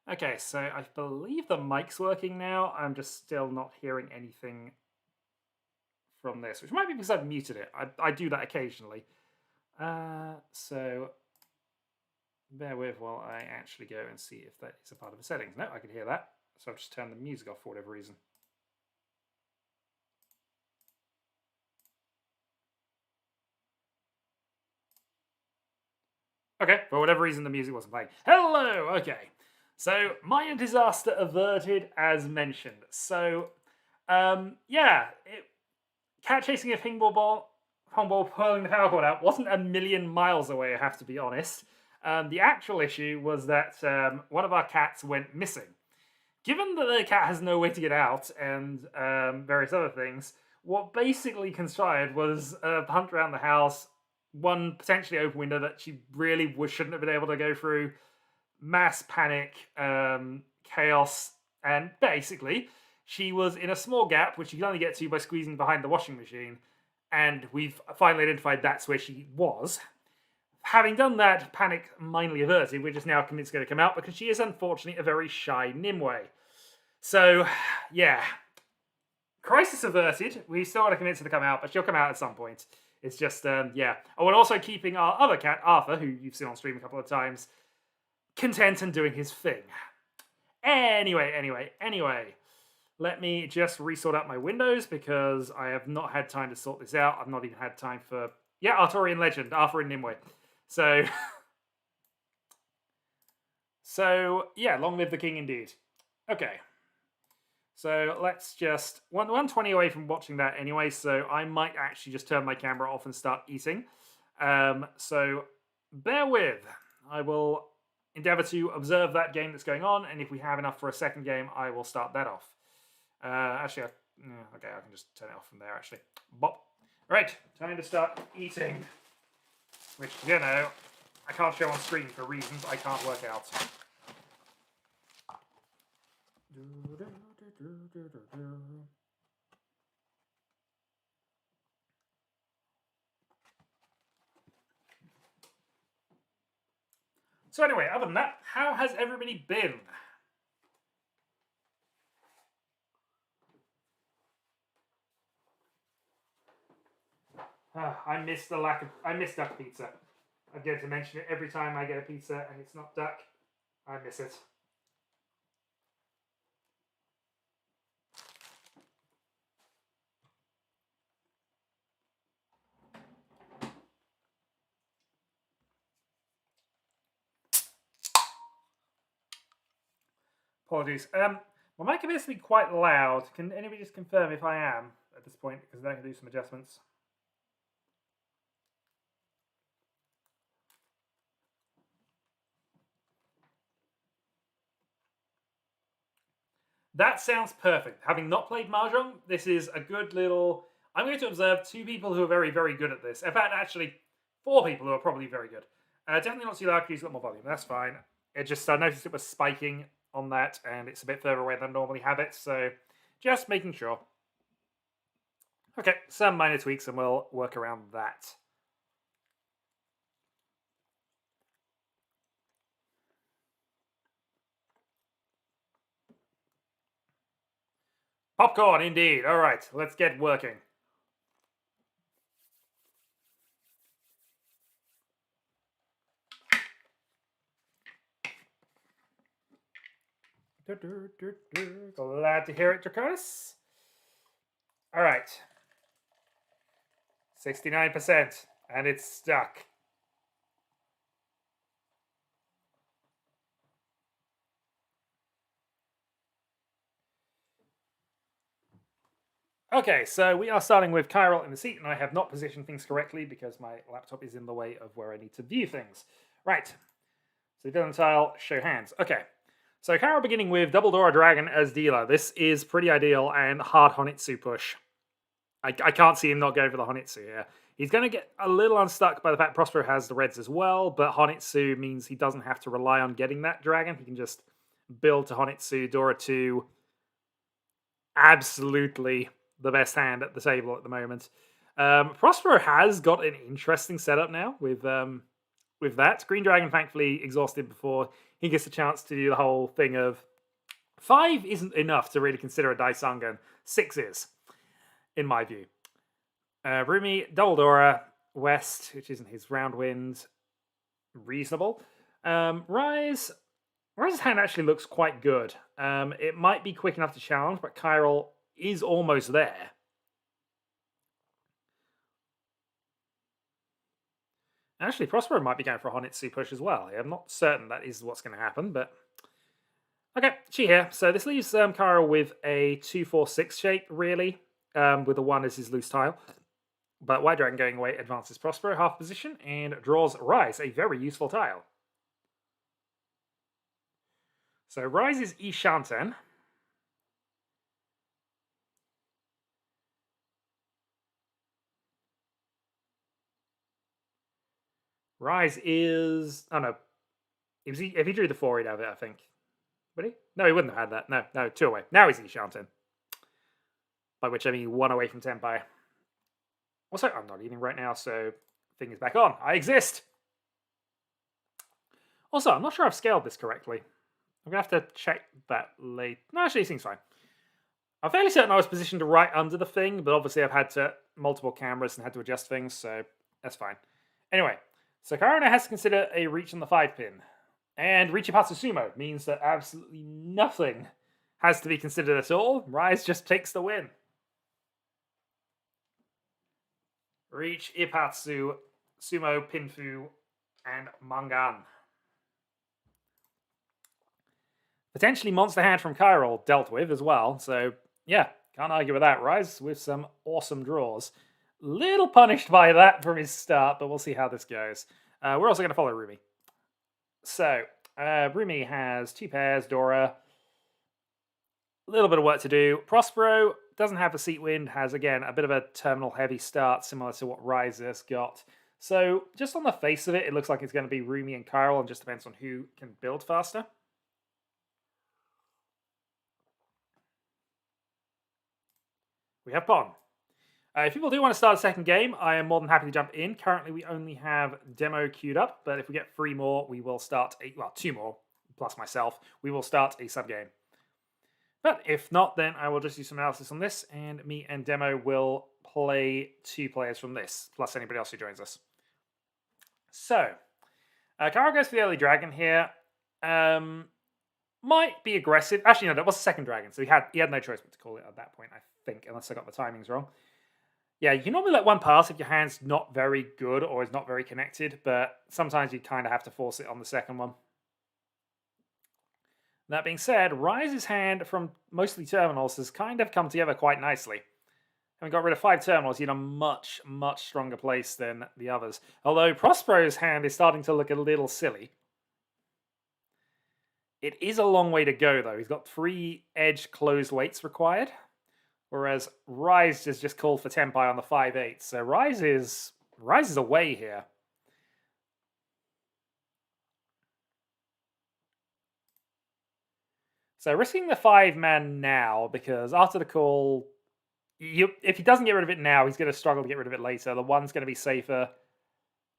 Okay, so I believe the mic's working now. I'm just still not hearing anything from this, which might be because I've muted it. I do that occasionally. So bear with while I actually go and see if that is a part of the settings. No, I can hear that. So I've just turned the music off for whatever reason. Okay, for whatever reason the music wasn't playing. Hello, okay. So, minor disaster averted as mentioned. So, yeah, cat chasing a ping ball, pulling the power cord out wasn't a million miles away, I have to be honest. The actual issue was that one of our cats went missing. Given that the cat has no way to get out and various other things, what basically conspired was a hunt around the house, one potentially open window that she really shouldn't have been able to go through, mass panic, chaos, and basically she was in a small gap which you can only get to by squeezing behind the washing machine, and we've finally identified that's where she was. Having done that, panic mildly averted, we're just now convinced it's going to come out because she is unfortunately a very shy Nimue. So, yeah. Crisis averted. We still want to convince her to come out, but she'll come out at some point. It's just, yeah. Oh, and also keeping our other cat, Arthur, who you've seen on stream a couple of times, content and doing his thing. Anyway. Let me just resort out my windows because I have not had time to sort this out. I've not even had time for... Yeah, Arthurian legend, Arthur and Nimue. So... So, yeah, long live the king indeed. Okay. So let's just... 120 away from watching that anyway, so I might actually just turn my camera off and start eating. So bear with. I will endeavor to observe that game that's going on, and if we have enough for a second game, I will start that off. Actually, okay, I can just turn it off from there, actually. Bop. Right, time to start eating. Which, you know, I can't show on screen for reasons I can't work out. So anyway, other than that, how has everybody been? I miss duck pizza. I'm going to mention it every time I get a pizza and it's not duck. I miss it. Apologies. My mic appears to be quite loud. Can anybody just confirm if I am at this point? Because then I can do some adjustments. That sounds perfect. Having not played Mahjong, this is a good little... I'm going to observe 2 people who are very, very good at this. In fact, actually, 4 people who are probably very good. Definitely not too loud, use a lot more volume. That's fine. It just, I noticed it was spiking on that, and it's a bit further away than I normally have it, so just making sure. Okay, some minor tweaks, and we'll work around that. Popcorn, indeed. All right, let's get working. Glad to hear it, Draconis. All right. 69%, and it's stuck. Okay, so we are starting with Chiral in the seat, and I have not positioned things correctly because my laptop is in the way of where I need to view things. Right. So villain tile, show hands. Okay. So Chiral beginning with Double Dora Dragon as dealer. This is pretty ideal and hard Honitsu push. I can't see him not going for the Honitsu here. He's going to get a little unstuck by the fact Prospero has the reds as well, but Honitsu means he doesn't have to rely on getting that dragon. He can just build to Honitsu, Dora 2. Absolutely the best hand at the table at the moment. Prospero has got an interesting setup now with with that. Green Dragon, thankfully, exhausted before he gets a chance to do the whole thing of 5 isn't enough to really consider a Daisangan. 6 is, in my view. Rumi, Double Dora, West, which isn't his round wind. Reasonable. Rise's hand actually looks quite good. It might be quick enough to challenge, but Chiral is almost there. Actually, Prospero might be going for a Honitsu push as well. I'm not certain that is what's going to happen, but... Okay, she here. So this leaves Chiral with a 2-4-6 shape, really, with a 1 as his loose tile. But White Dragon going away advances Prospero half position and draws Rise, a very useful tile. So Rise is Ishanten. Rise is... Oh, no. If he drew the 4, he'd have it, I think. Would he? No, he wouldn't have had that. No, 2 away. Now he's Ishanten. By which I mean 1 away from Tenpai. Also, I'm not eating right now, so thing is back on. I exist! Also, I'm not sure I've scaled this correctly. I'm going to have to check that later. No, actually, it seems fine. I'm fairly certain I was positioned right under the thing, but obviously I've had to multiple cameras and had to adjust things, so that's fine. Anyway, so Karuna has to consider a reach on the 5-pin. And Riichi Sumo means that absolutely nothing has to be considered at all. Rise just takes the win. Reach, Ipatsu, Sumo, Pinfu, and Mangan. Potentially Monster Hand from Chiral dealt with as well. So, yeah, can't argue with that. Rise with some awesome draws. Little punished by that from his start, but we'll see how this goes. We're also going to follow Rumi. So, Rumi has 2 pairs, Dora. A little bit of work to do. Prospero doesn't have a seat wind, has, again, a bit of a terminal heavy start, similar to what Rise has got. So, just on the face of it, it looks like it's going to be Rumi and Chiral, and just depends on who can build faster. We have Pon. If people do want to start a second game, I am more than happy to jump in. Currently, we only have demo queued up, but if we get 3 more, we will start 2 more, plus myself, we will start a sub-game. But if not, then I will just do some analysis on this, and me and Demo will play 2 players from this, plus anybody else who joins us. So, Kara goes for the early dragon here. Might be aggressive. Actually, no, that was the second dragon, so he had no choice but to call it at that point, I think, unless I got the timings wrong. Yeah, you can normally let 1 pass if your hand's not very good or is not very connected, but sometimes you kind of have to force it on the second one. That being said, Rise's hand from mostly terminals has kind of come together quite nicely. Having got rid of 5 terminals, you're in a much, much stronger place than the others. Although Prospero's hand is starting to look a little silly. It is a long way to go, though. He's got 3 edge closed weights required. Whereas Rise has just called for Tenpai on the 5-8. So Rise is away here. So risking the 5-man now, because after the call, if he doesn't get rid of it now, he's going to struggle to get rid of it later. The 1's going to be safer.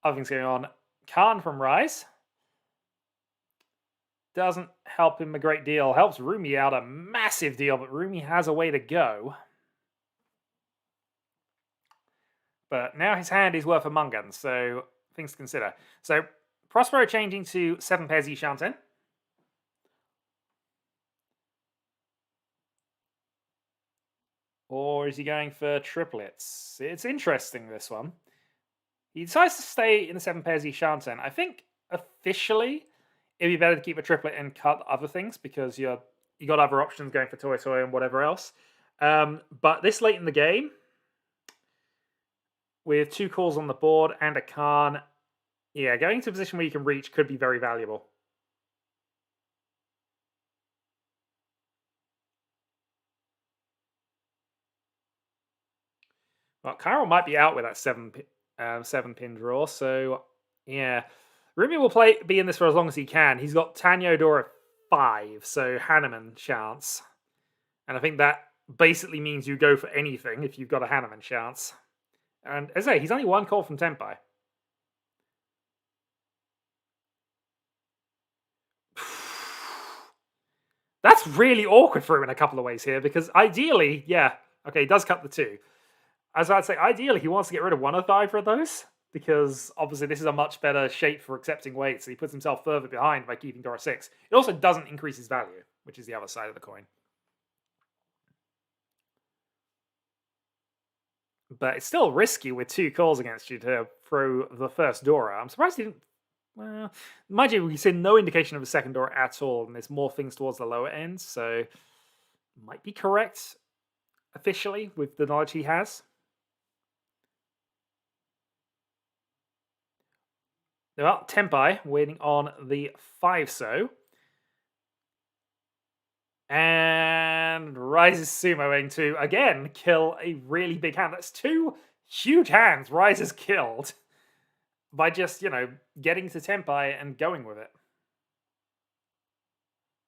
Other things going on. Khan from Rise. Doesn't help him a great deal. Helps Rumi out a massive deal, but Rumi has a way to go. But now his hand is worth a Mungan, so things to consider. So Prospero changing to 7 pairs Ishanten. Or is he going for triplets? It's interesting, this one. He decides to stay in the 7 pairs Ishanten. I think officially it'd be better to keep a triplet and cut other things because you got other options going for Toy and whatever else. But this late in the game, with 2 calls on the board and a Khan, yeah, going to a position where you can reach could be very valuable. Well, Chiral might be out with that 7-pin draw, so yeah. Rumi will be in this for as long as he can. He's got Tanyo Dora 5, so Hanuman chance. And I think that basically means you go for anything if you've got a Hanuman chance. And as I say, he's only 1 call from Tenpai. That's really awkward for him in a couple of ways here, because ideally, yeah, okay, he does cut the 2. As I'd say, ideally, he wants to get rid of one of either of those, because obviously this is a much better shape for accepting weight, so he puts himself further behind by keeping Dora 6. It also doesn't increase his value, which is the other side of the coin. But it's still risky with 2 calls against you to throw the first Dora. I'm surprised he didn't. Well, mind you, we see no indication of a second Dora at all, and there's more things towards the lower end, so might be correct officially with the knowledge he has. Well, Tempai waiting on the 5-so. And Rise is sumoing to, again, kill a really big hand. That's 2 huge hands Rise has killed by just, getting to Tempai and going with it.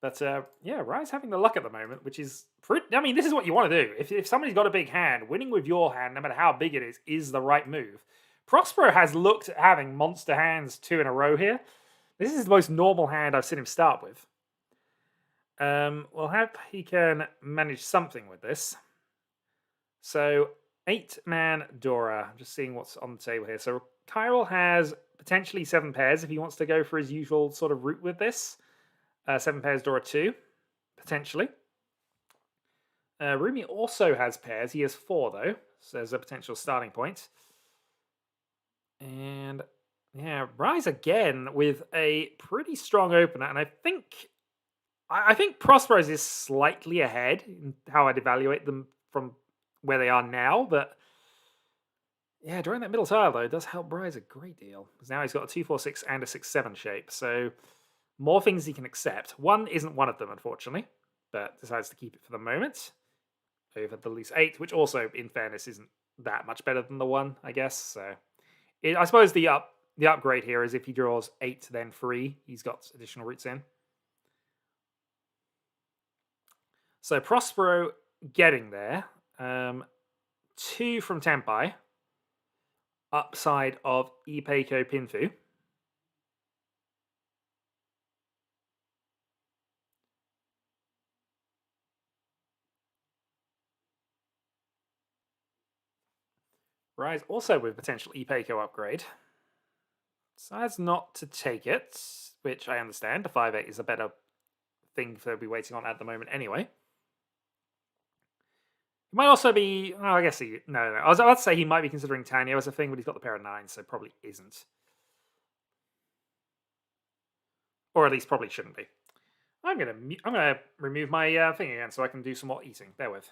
But, yeah, Rise having the luck at the moment, which is pretty... I mean, this is what you want to do. If somebody's got a big hand, winning with your hand, no matter how big it is the right move. Prospero has looked at having monster hands 2 in a row here. This is the most normal hand I've seen him start with. We'll hope he can manage something with this. So, 8-man Dora. I'm just seeing what's on the table here. So, Kyril has potentially 7 pairs if he wants to go for his usual sort of route with this. 7 pairs Dora 2, potentially. Rumi also has pairs. He has 4, though. So, there's a potential starting point. And, yeah, Rise again with a pretty strong opener. And I think Prospero's is slightly ahead in how I'd evaluate them from where they are now, but yeah, drawing that middle tile though does help Rise a great deal, because now he's got a 2-4-6 and a 6-7 shape, so more things he can accept. 1 isn't one of them, unfortunately, but decides to keep it for the moment over the loose 8, which also, in fairness, isn't that much better than the 1, I guess. So I suppose the upgrade here is if he draws 8, then 3, he's got additional routes in. So Prospero getting there. 2 from Tempai. Upside of Ipeiko Pinfu. Rise also with potential Ipeiko upgrade. Decides not to take it, which I understand. The 5-8 is a better thing to be waiting on at the moment anyway. He might also be... Oh, I guess he... No. I was about to say he might be considering Tanyo as a thing, but he's got the pair of 9s, so probably isn't. Or at least probably shouldn't be. I'm gonna remove my thing again so I can do some more eating. Therewith.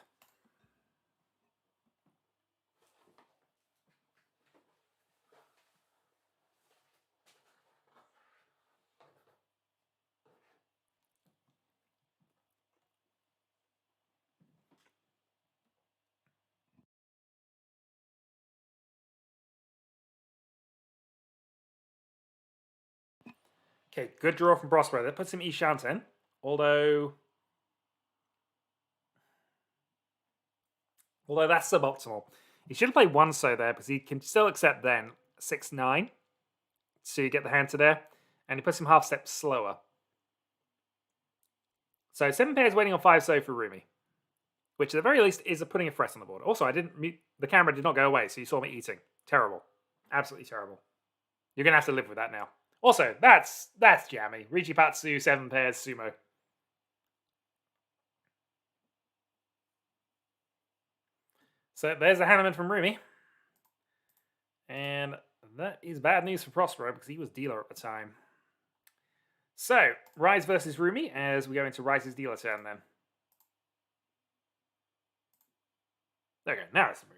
Okay, good draw from Prospero. That puts him Ishanten. Although that's suboptimal. He should have played 1-so there, because he can still accept then 6-9 to get the hand to there. And he puts him half step slower. So 7 pairs waiting on 5-so for Rumi. Which at the very least is putting a threat on the board. Also, the camera did not go away, so you saw me eating. Terrible. Absolutely terrible. You're going to have to live with that now. Also, that's jammy. Riichi Patsu, 7 pairs, sumo. So there's the Hanneman from Rumi. And that is bad news for Prospero, because he was dealer at the time. So, Rise versus Rumi, as we go into Rise's dealer turn then. There we go, now it's the mood.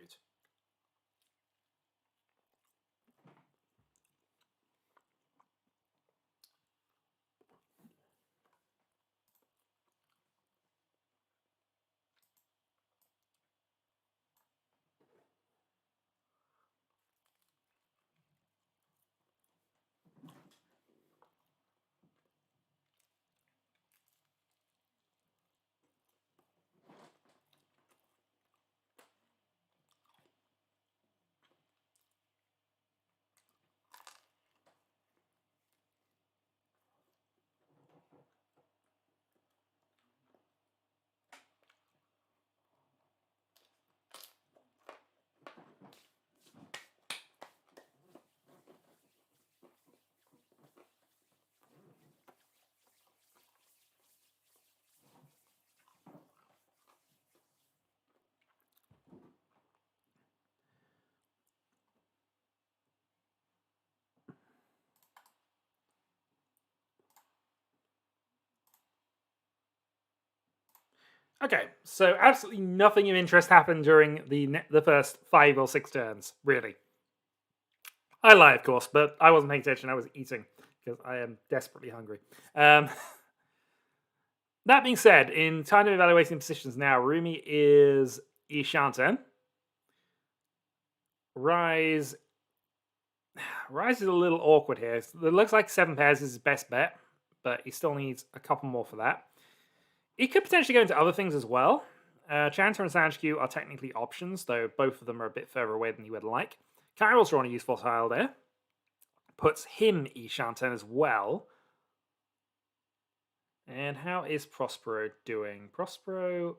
Okay, so absolutely nothing of interest happened during the first 5 or 6 turns, really. I lie, of course, but I wasn't paying attention. I was eating because I am desperately hungry. Um, that being said, in time of evaluating positions now, Rumi is Ishanten. Rise is a little awkward here. It looks like 7 pairs is his best bet, but he still needs a couple more for that. He could potentially go into other things as well. Chanter and Sanchku are technically options, though both of them are a bit further away than you would like. Kyrill's drawing a useful tile there. Puts him Ishanten as well. And how is Prospero doing? Prospero's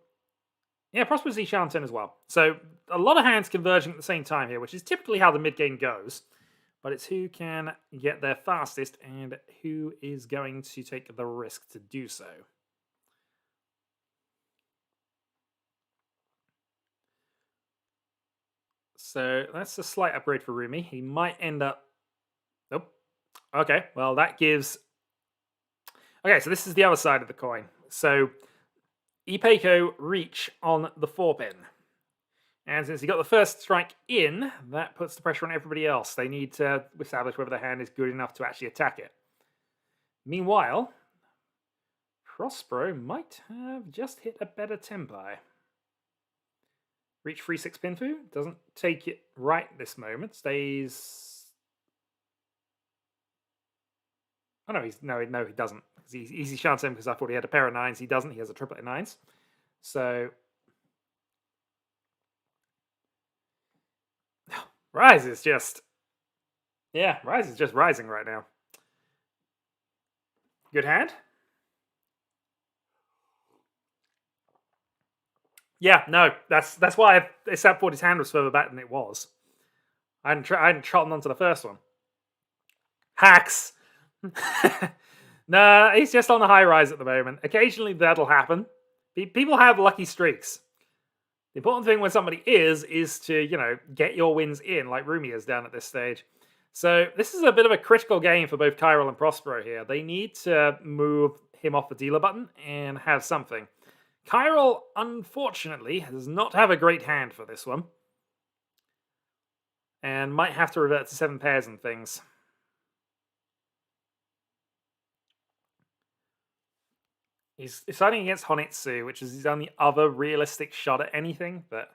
Ishanten as well. So a lot of hands converging at the same time here, which is typically how the mid game goes. But it's who can get there fastest and who is going to take the risk to do so. So that's a slight upgrade for Rumi. He might end up... Nope. Okay, well that gives... Okay, so this is the other side of the coin. So Ipeco reach on the 4-pin. And since he got the first strike in, that puts the pressure on everybody else. They need to establish whether the hand is good enough to actually attack it. Meanwhile, Prospero might have just hit a better Tempai. Reach 3-6 Pinfu. Doesn't take it right this moment. Stays... Oh no, he doesn't. He's easy chance him because I thought he had a pair of 9s. He doesn't. He has a triplet of 9s. So Rise is just... Yeah, Rise is just rising right now. Good hand? Yeah, no, that's why I thought his hand was further back than it was. I hadn't trotted onto the first one. Hacks! Nah, he's just on the high rise at the moment. Occasionally that'll happen. People have lucky streaks. The important thing when somebody is to, get your wins in, like Rumi has done at this stage. So this is a bit of a critical game for both Chiral and Prospero here. They need to move him off the dealer button and have something. Chiral, unfortunately, does not have a great hand for this one. And might have to revert to 7 pairs and things. He's fighting against Honitsu, which is his only other realistic shot at anything, but...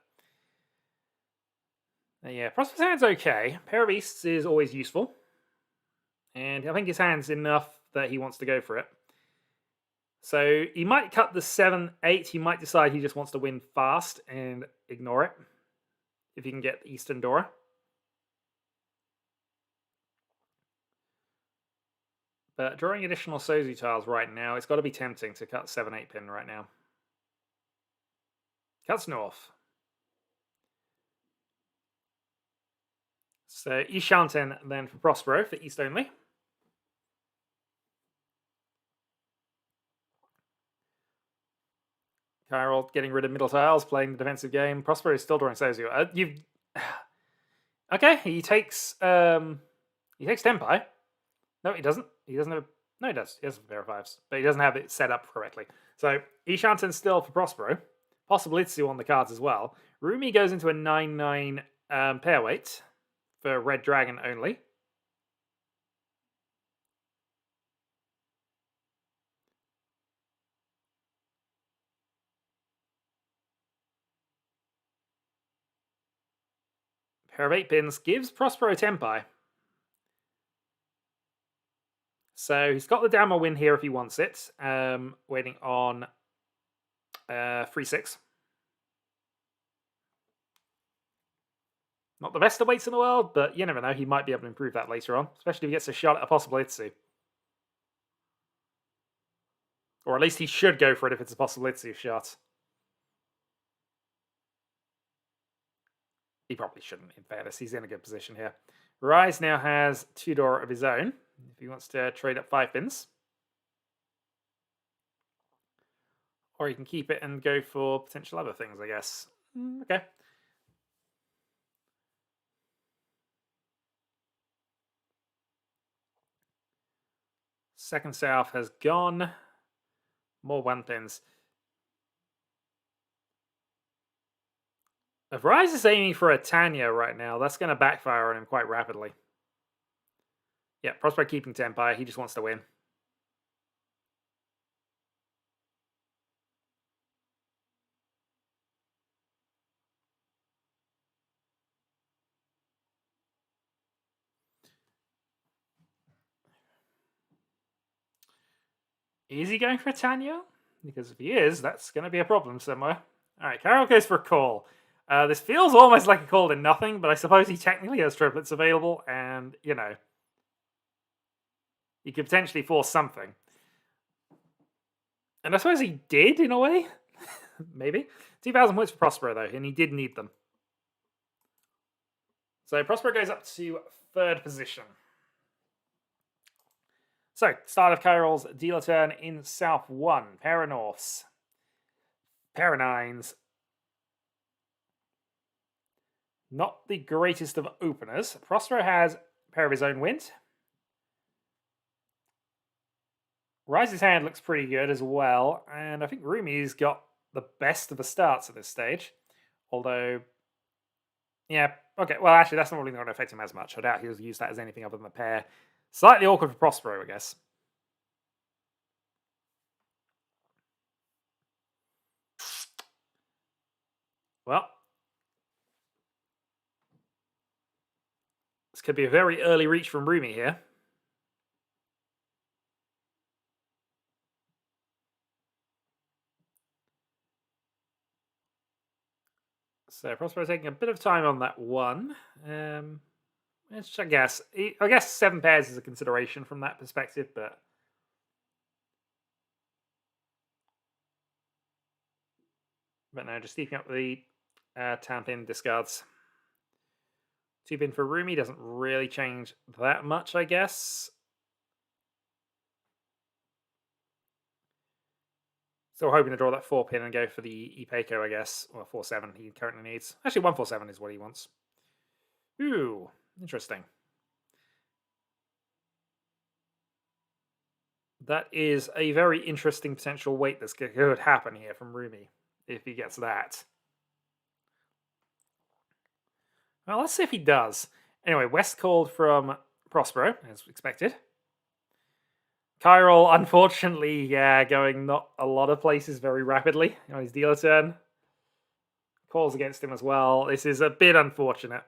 yeah, Prospero's hand's okay. Pair of Beasts is always useful. And I think his hand's enough that he wants to go for it. So he might cut the 7-8. He might decide he just wants to win fast and ignore it. If he can get Eastern Dora. But drawing additional Sozu tiles right now, it's got to be tempting to cut 7-8 pin right now. Cuts north. So Ishanten then for Prospero for East only. Chiral getting rid of middle tiles, playing the defensive game. Prospero is still drawing Sozu. Okay, he takes Tempai. No, he doesn't. He doesn't have... No, he does. He has a pair of 5s. But he doesn't have it set up correctly. So, Ishanten still for Prospero. Possible Itsu on the cards as well. Rumi goes into a 9-9 pair weight for Red Dragon only. Pair of 8 pins gives Prospero Tempai. So he's got the Dama win here if he wants it. Waiting on 3-6. Not the best of weights in the world, but you never know. He might be able to improve that later on, especially if he gets a shot at a possible Itsu. Or at least he should go for it if it's a possible Itsu shot. He probably shouldn't, in fairness. He's in a good position here. Rise now has 2 Dora of his own, if he wants to trade up 5 pins. Or he can keep it and go for potential other things, I guess. Okay. Second south has gone. More 1 pins. If Rise is aiming for a Tanya right now, that's going to backfire on him quite rapidly. Yeah, Prospero keeping Tenpai. He just wants to win. Is he going for a Tanya? Because if he is, that's going to be a problem somewhere. All right, Carol goes for a call. This feels almost like a call to nothing, but I suppose he technically has triplets available, and, you know, he could potentially force something. And I suppose he did, in a way. Maybe. 2,000 points for Prospero, though, and he did need them. So Prospero goes up to 3rd position. So, start of Carol's dealer turn in South 1. Pair of Norths. Pair of 9s. Not the greatest of openers. Prospero has a pair of his own wins. Rise's hand looks pretty good as well, and I think Rumi's got the best of the starts at this stage. Although, yeah, okay, well, actually, that's not really going to affect him as much. I doubt he'll use that as anything other than a pair. Slightly awkward for Prospero, I guess. Well, this could be a very early reach from Rumi here. So Prospero taking a bit of time on that one. Which I guess 7 pairs is a consideration from that perspective, but no, just keeping up with the town pin discards. 2 pin for Rumi doesn't really change that much, I guess. Still hoping to draw that 4 pin and go for the Ipeco, I guess. Or 4-7 he currently needs. Actually, 147 is what he wants. Ooh, interesting. That is a very interesting potential weight that could happen here from Rumi, if he gets that. Well, let's see if he does. Anyway, West called from Prospero, as expected. Chiral, unfortunately, going not a lot of places very rapidly on his dealer turn. Calls against him as well. This is a bit unfortunate.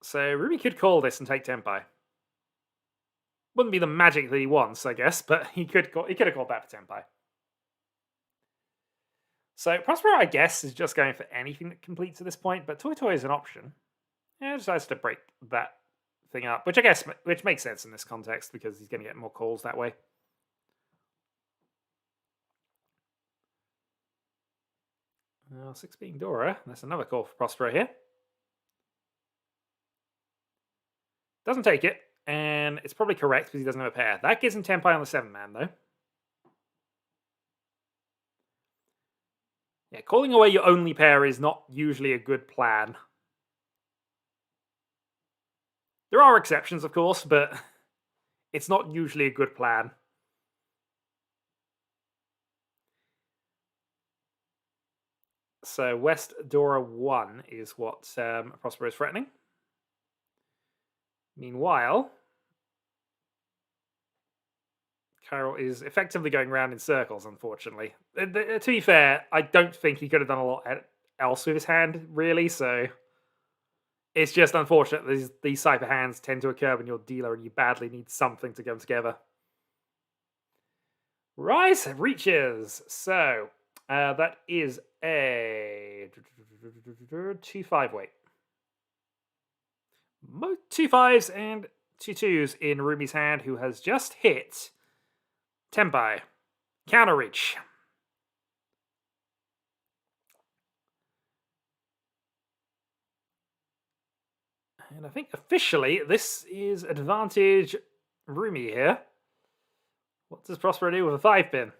So Rumi could call this and take Tenpai. Wouldn't be the magic that he wants, I guess, but he could have called that for Tenpai. So Prospero, I guess, is just going for anything that completes at this point, but Toy Toy is an option. Yeah, decides to break that thing up, which makes sense in this context because he's going to get more calls that way. 6 being Dora. That's another call for Prospero here. Doesn't take it, and it's probably correct because he doesn't have a pair. That gives him Tenpai on the 7-man, though. Yeah, calling away your only pair is not usually a good plan. There are exceptions, of course, but it's not usually a good plan. So West Dora 1 is what Prospero is threatening. Meanwhile, Carol is effectively going around in circles, unfortunately. To be fair, I don't think he could have done a lot else with his hand, really, so it's just unfortunate that these type of hands tend to occur when you're a dealer and you badly need something to come together. Rise reaches. So, that is a 2-5 weight. 2 5s and 2 2s in Rumi's hand, who has just hit Tenpai. Counter reach. And I think officially this is advantage Rumi here. What does Prospero do with a 5 pin?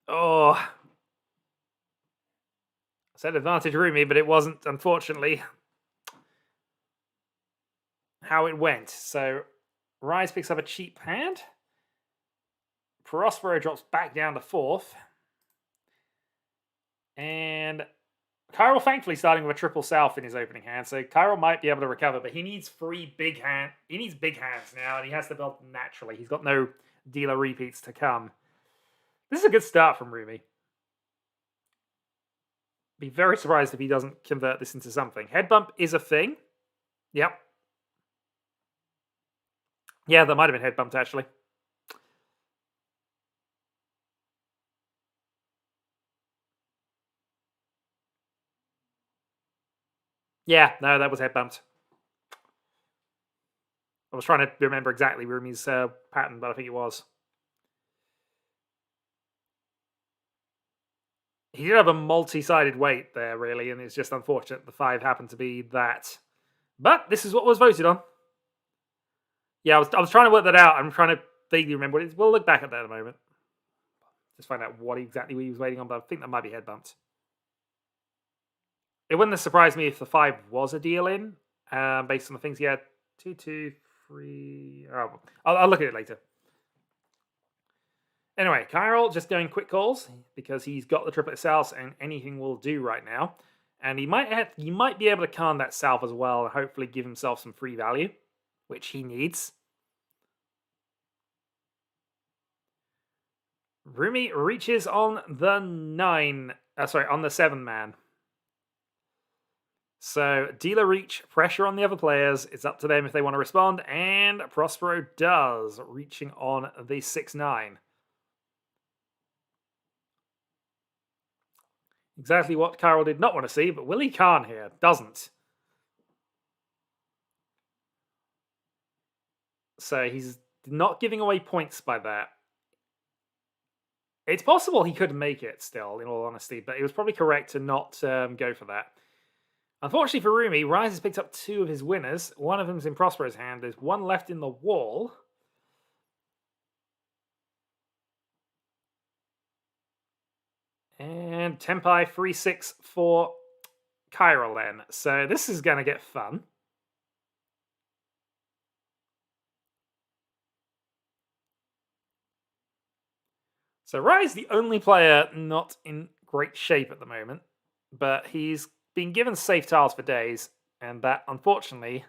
Oh. I said advantage Rumi, but it wasn't, unfortunately, how it went. So Rise picks up a cheap hand. Prospero drops back down to 4th. And Kyril thankfully starting with a triple south in his opening hand, so Kyril might be able to recover, but he needs big hands now, and he has to build them naturally. He's got no dealer repeats to come. This is a good start from Rumi. Be very surprised if he doesn't convert this into something. Head bump is a thing. Yep. Yeah, that might have been head bumped actually. Yeah, no, that was head bumped. I was trying to remember exactly Rumi's pattern, but I think it was. He did have a multi-sided weight there, really, and it's just unfortunate the 5 happened to be that. But this is what was voted on. Yeah, I was trying to work that out. I'm trying to vaguely remember what it is. We'll look back at that in a moment. Just find out what exactly he was waiting on, but I think that might be head bumped. It wouldn't have surprised me if the 5 was a deal in, based on the things he had. 2, 2, 3. Oh, I'll look at it later. Anyway, Kyril just doing quick calls because he's got the triplet south and anything will do right now. And he might be able to con that south as well and hopefully give himself some free value, which he needs. Rumi reaches on the 7 man. So dealer reach, pressure on the other players. It's up to them if they want to respond, and Prospero does, reaching on the 6-9. Exactly what Kyril did not want to see, but Willie Khan here doesn't. So he's not giving away points by that. It's possible he could make it still, in all honesty, but it was probably correct to not go for that. Unfortunately for Rumi, Rise has picked up 2 of his winners. One of them's in Prospero's hand. There's one left in the wall. And Tempai 3-6 for Kyril then. So this is going to get fun. So Rise, the only player not in great shape at the moment, but he's been given safe tiles for days, and that, unfortunately,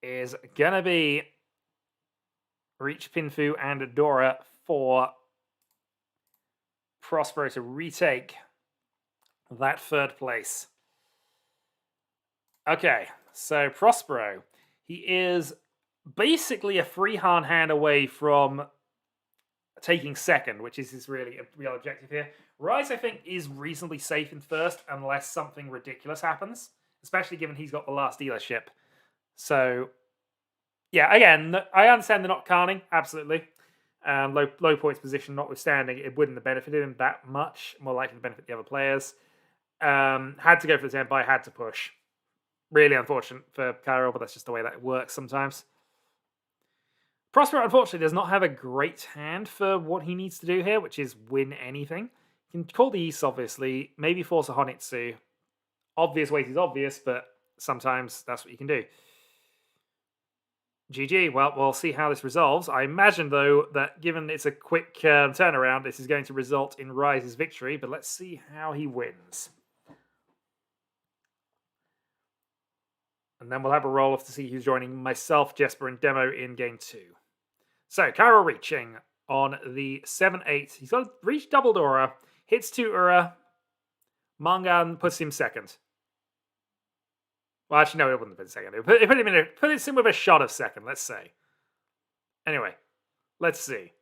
is going to be Riichi, Pinfu, and Dora for Prospero to retake that 3rd place. Okay, so Prospero, he is basically a free hand away from taking 2nd, which is his really real objective here. Rise, I think, is reasonably safe in 1st unless something ridiculous happens, especially given he's got the last dealership. So, yeah, again, I understand they're not carning, absolutely. Low points position notwithstanding, it wouldn't have benefited him that much, more likely to benefit the other players. Had to go for the Tempai, had to push. Really unfortunate for Kyril, but that's just the way that works sometimes. Prospero, unfortunately, does not have a great hand for what he needs to do here, which is win anything. He can call the East, obviously. Maybe force a Honitsu. Obvious ways is obvious, but sometimes that's what you can do. GG. Well, we'll see how this resolves. I imagine, though, that given it's a quick turnaround, this is going to result in Rise's victory, but let's see how he wins. And then we'll have a roll-off to see who's joining myself, Jesper, and Demo in Game 2. So, Kyril reaching on the 7-8. He's got to reach double Dora, hits 2 Ura. Mangan puts him 2nd. Well, actually, no, it wouldn't have been 2nd. It put him with a shot of 2nd, let's say. Anyway, let's see.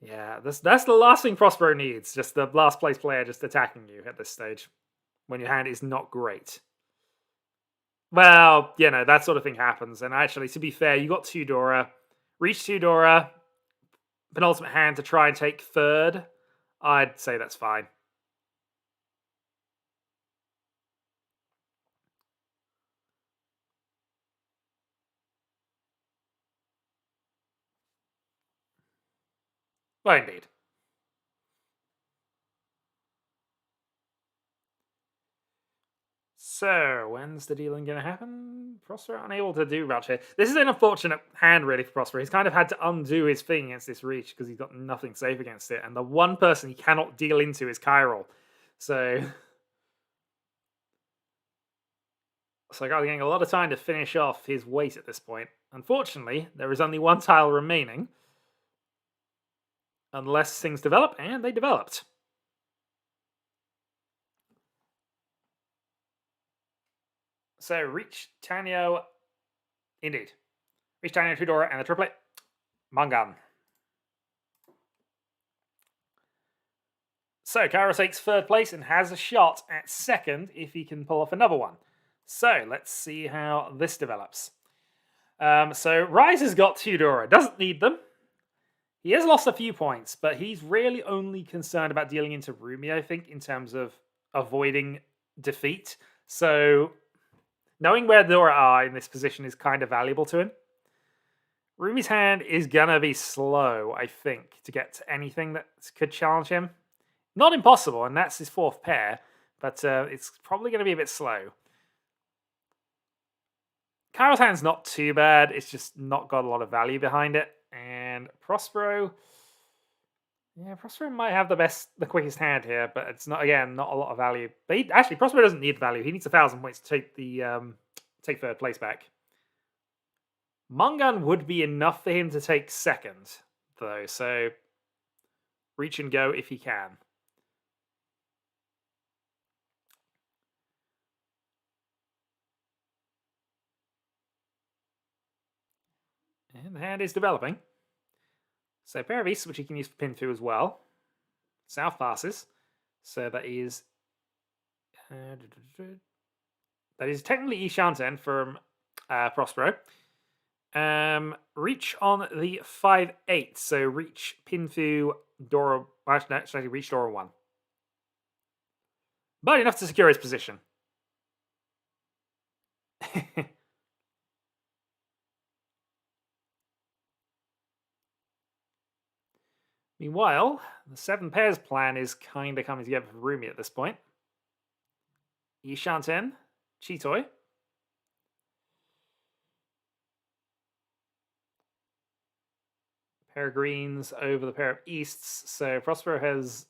Yeah, that's the last thing Prospero needs. Just the last place player just attacking you at this stage. When your hand is not great. Well, that sort of thing happens. And actually, to be fair, you got 2 Dora. Reach 2 Dora. Penultimate hand to try and take 3rd. I'd say that's fine. Well, indeed. So, when's the dealing going to happen? Prospero unable to do much here. This is an unfortunate hand, really, for Prospero. He's kind of had to undo his thing against this Riichi because he's got nothing safe against it. And the one person he cannot deal into is Chiral. So Guy's getting a lot of time to finish off his weight at this point. Unfortunately, there is only one tile remaining. Unless things develop, and they developed. So, Riichi, Tanyo, indeed. Riichi, Tanyo, Tudora, and the triplet, Mangan. So, Kara takes third place and has a shot at second if he can pull off another one. So, let's see how this develops. So, Rise has got Tudora, doesn't need them. He has lost a few points, but he's really only concerned about dealing into Rumi, I think, in terms of avoiding defeat. So, knowing where Dora are in this position is kind of valuable to him. Rumi's hand is gonna be slow, I think, to get to anything that could challenge him. Not impossible, and that's his fourth pair, but it's probably going to be a bit slow. Kyle's hand's not too bad, it's just not got a lot of value behind it. And Prospero... Yeah, Prospero might have the quickest hand here, but it's not, again, not a lot of value. But actually, Prospero doesn't need value. He needs 1,000 points to take the take third place back. Mangan would be enough for him to take second, though. So, reach and go if he can. And the hand is developing. So a pair of East, which he can use for pin through as well. South passes. So that is... that is technically Ishanten from Prospero. Reach on the 5-8. So reach pin through Dora... Actually, reach Dora 1. But enough to secure his position. Meanwhile, the 7 pairs plan is kind of coming together for Rumi at this point. Ishanten, Chitoi. Pair of greens over the pair of easts. So Prospero has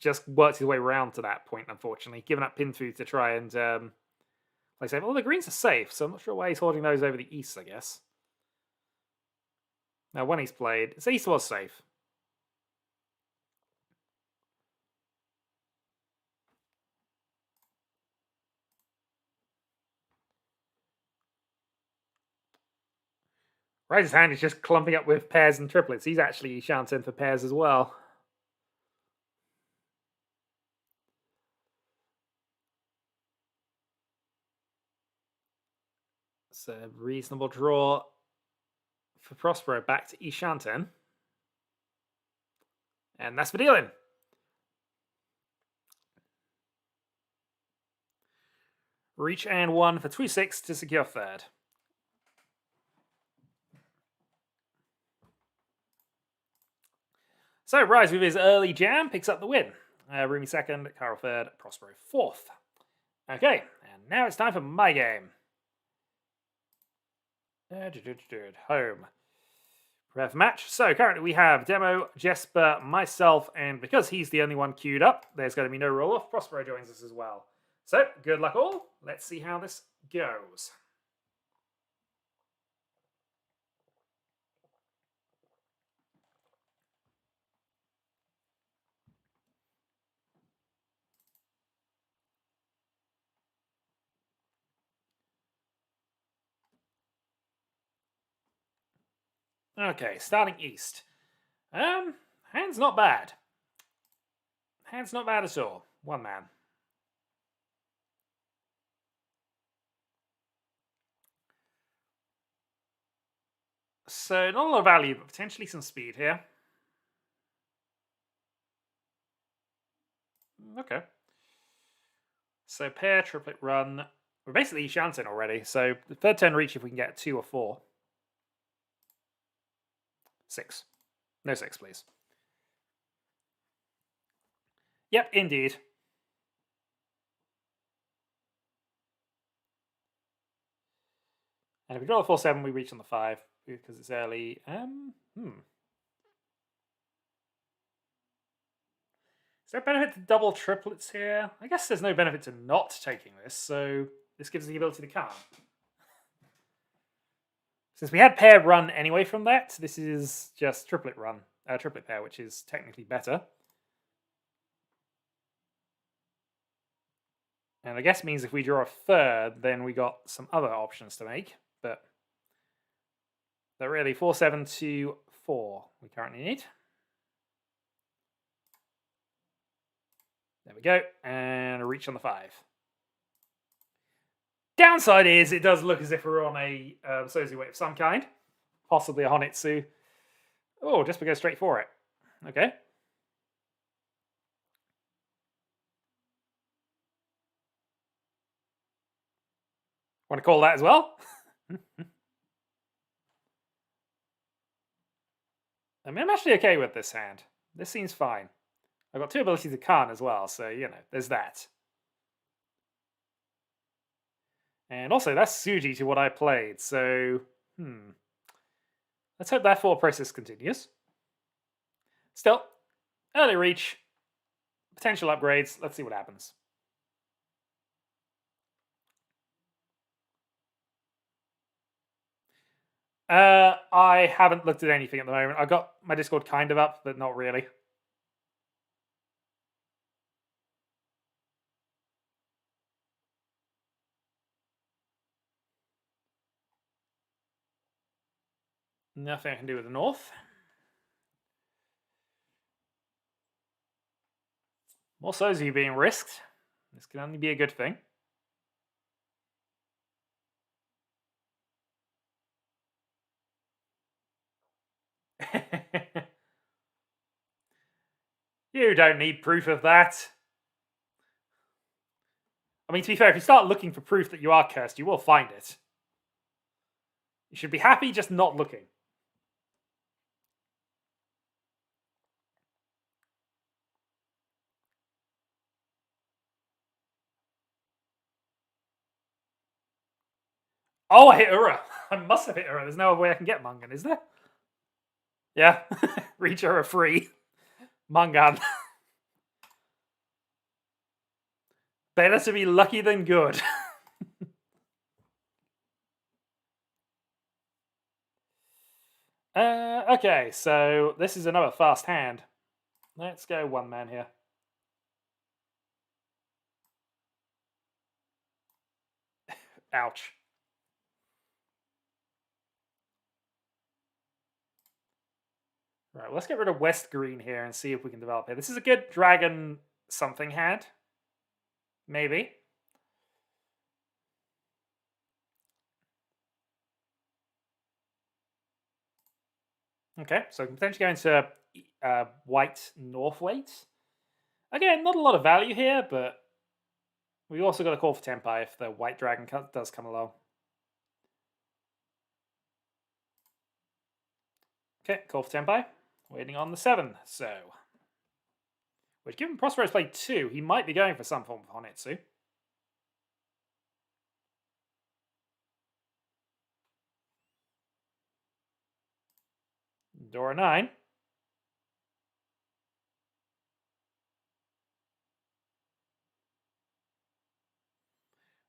just worked his way around to that point, unfortunately. Given up pin through to try and play safe. Well, the greens are safe, so I'm not sure why he's holding those over the easts, I guess. Now, when he's played, the east was safe. Rise's hand is just clumping up with pairs and triplets. He's actually Ishanten for pairs as well. So, reasonable draw for Prospero back to Ishanten. And that's for dealing. Reach and 1 for 2-6 to secure third. So, Rise with his early jam picks up the win. Rumi second, Carl third, Prospero fourth. Okay, and now it's time for my game. Home. Prepare for match. So, currently we have Demo, Jesper, myself, and because he's the only one queued up, there's going to be no roll-off. Prospero joins us as well. So, good luck all. Let's see how this goes. Okay, starting east. Hand's not bad. Hand's not bad at all. One man. So, not a lot of value, but potentially some speed here. Okay. So, pair, triplet, run. We're basically Ishanten already, so the third turn reach if we can get 2 or 4. 6. No 6, please. Yep, indeed. And if we draw the 4-7, we reach on the 5 because it's early. Is there a benefit to double triplets here? I guess there's no benefit to not taking this, so this gives us the ability to calm. Since we had paired run anyway from that, this is just triplet run, triplet pair, which is technically better. And I guess means if we draw a third, then we got some other options to make, but they're really 4-7 to 4 we currently need. There we go, and a reach on the 5. Downside is it does look as if we're on a Sozu weight of some kind, possibly a Honitsu. Oh, just we go straight for it. Okay. Want to call that as well? I mean, I'm actually okay with this hand. This seems fine. I've got 2 abilities to Khan as well, so, you know, there's that. And also, that's Suji to what I played, so... Let's hope that 4 process continues. Still, early reach, potential upgrades. Let's see what happens. I haven't looked at anything at the moment. I got my Discord kind of up, but not really. Nothing I can do with the north. More Sozu being risked. This can only be a good thing. You don't need proof of that. I mean, to be fair, if you start looking for proof that you are cursed, you will find it. You should be happy just not looking. Oh, I hit Ura. I must have hit Ura. There's no other way I can get Mungan, is there? Yeah. Reach Ura free. Mungan. Better to be lucky than good. Okay, so this is another fast hand. Let's go 1 man here. Ouch. Right, well, let's get rid of West Green here and see if we can develop it. This is a good dragon something hand. Maybe. Okay, so we can potentially go into white north weight. Again, not a lot of value here, but we also got a call for Tenpai if the white dragon does come along. Okay, call for Tenpai. Waiting on the 7, so... Which, given Prospero's played 2, he might be going for some form of Honitsu. Dora 9.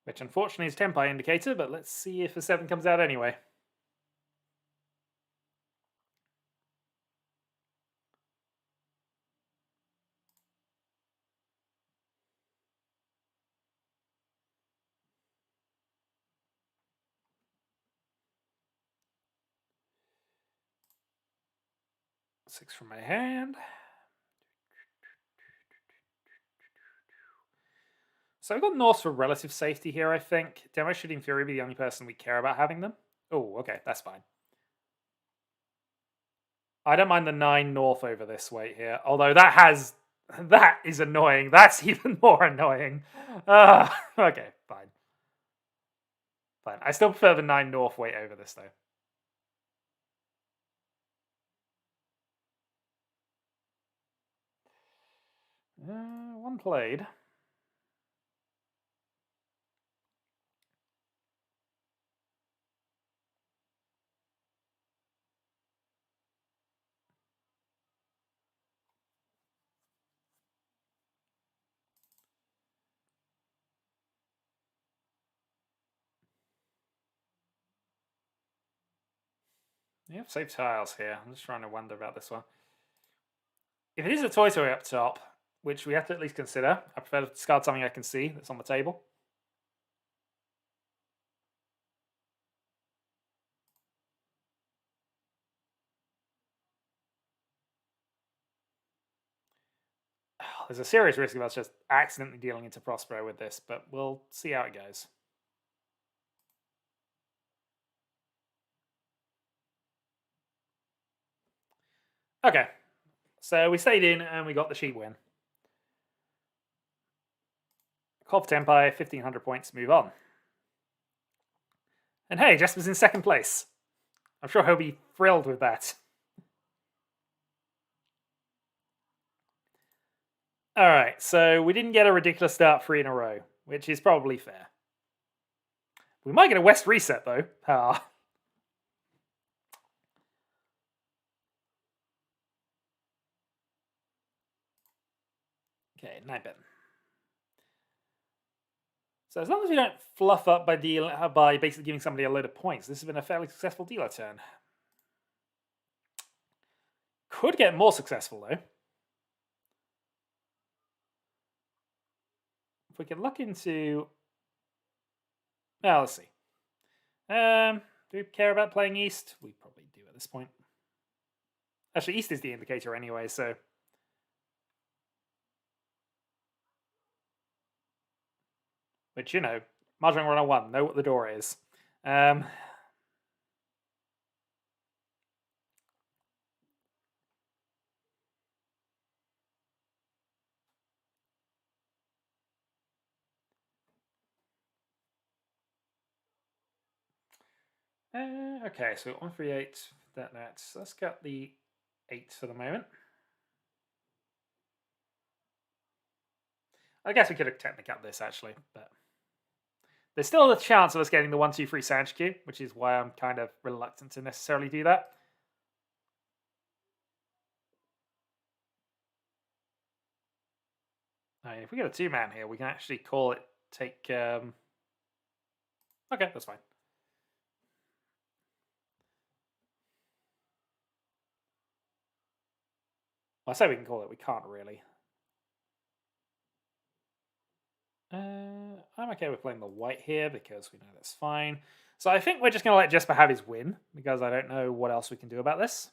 Which unfortunately is Tenpai indicator, but let's see if a 7 comes out anyway. Six from my hand. So I've got Norse for relative safety here, I think. Demo should in theory be the only person we care about having them. Oh, okay, that's fine. I don't mind the 9 north over this weight here. Although that is annoying. That's even more annoying. Okay, fine. Fine. I still prefer the 9 north weight over this, though. One played. You have save tiles here. I'm just trying to wonder about this one. If it is a toy up top, which we have to at least consider, I prefer to discard something I can see that's on the table. There's a serious risk of us just accidentally dealing into Prospero with this, but we'll see how it goes. Okay, so we stayed in and we got the cheap win. Call for Tempai, 1,500 points, move on. And hey, Jesper's in second place. I'm sure he'll be thrilled with that. Alright, so we didn't get a ridiculous start 3 in a row, which is probably fair. We might get a West reset, though. Ah. Okay, 9-bit. So as long as we don't fluff up by basically giving somebody a load of points, this has been a fairly successful dealer turn. Could get more successful, though. If we can look into... Well, let's see. Do we care about playing East? We probably do at this point. Actually, East is the indicator anyway, so... Which, you know, Mahjong 101, know what the door is. Okay, so 138, that. So let's get the 8 for the moment. I guess we could have technically cut this, actually, but... There's still a chance of us getting the 1-2-3 Sanchikyu, which is why I'm kind of reluctant to necessarily do that. I mean, if we get a 2-man here, we can actually call it take... Okay, that's fine. Well, I say we can call it, we can't really. I'm okay with playing the white here because we know that's fine. So I think we're just going to let Jesper have his win because I don't know what else we can do about this.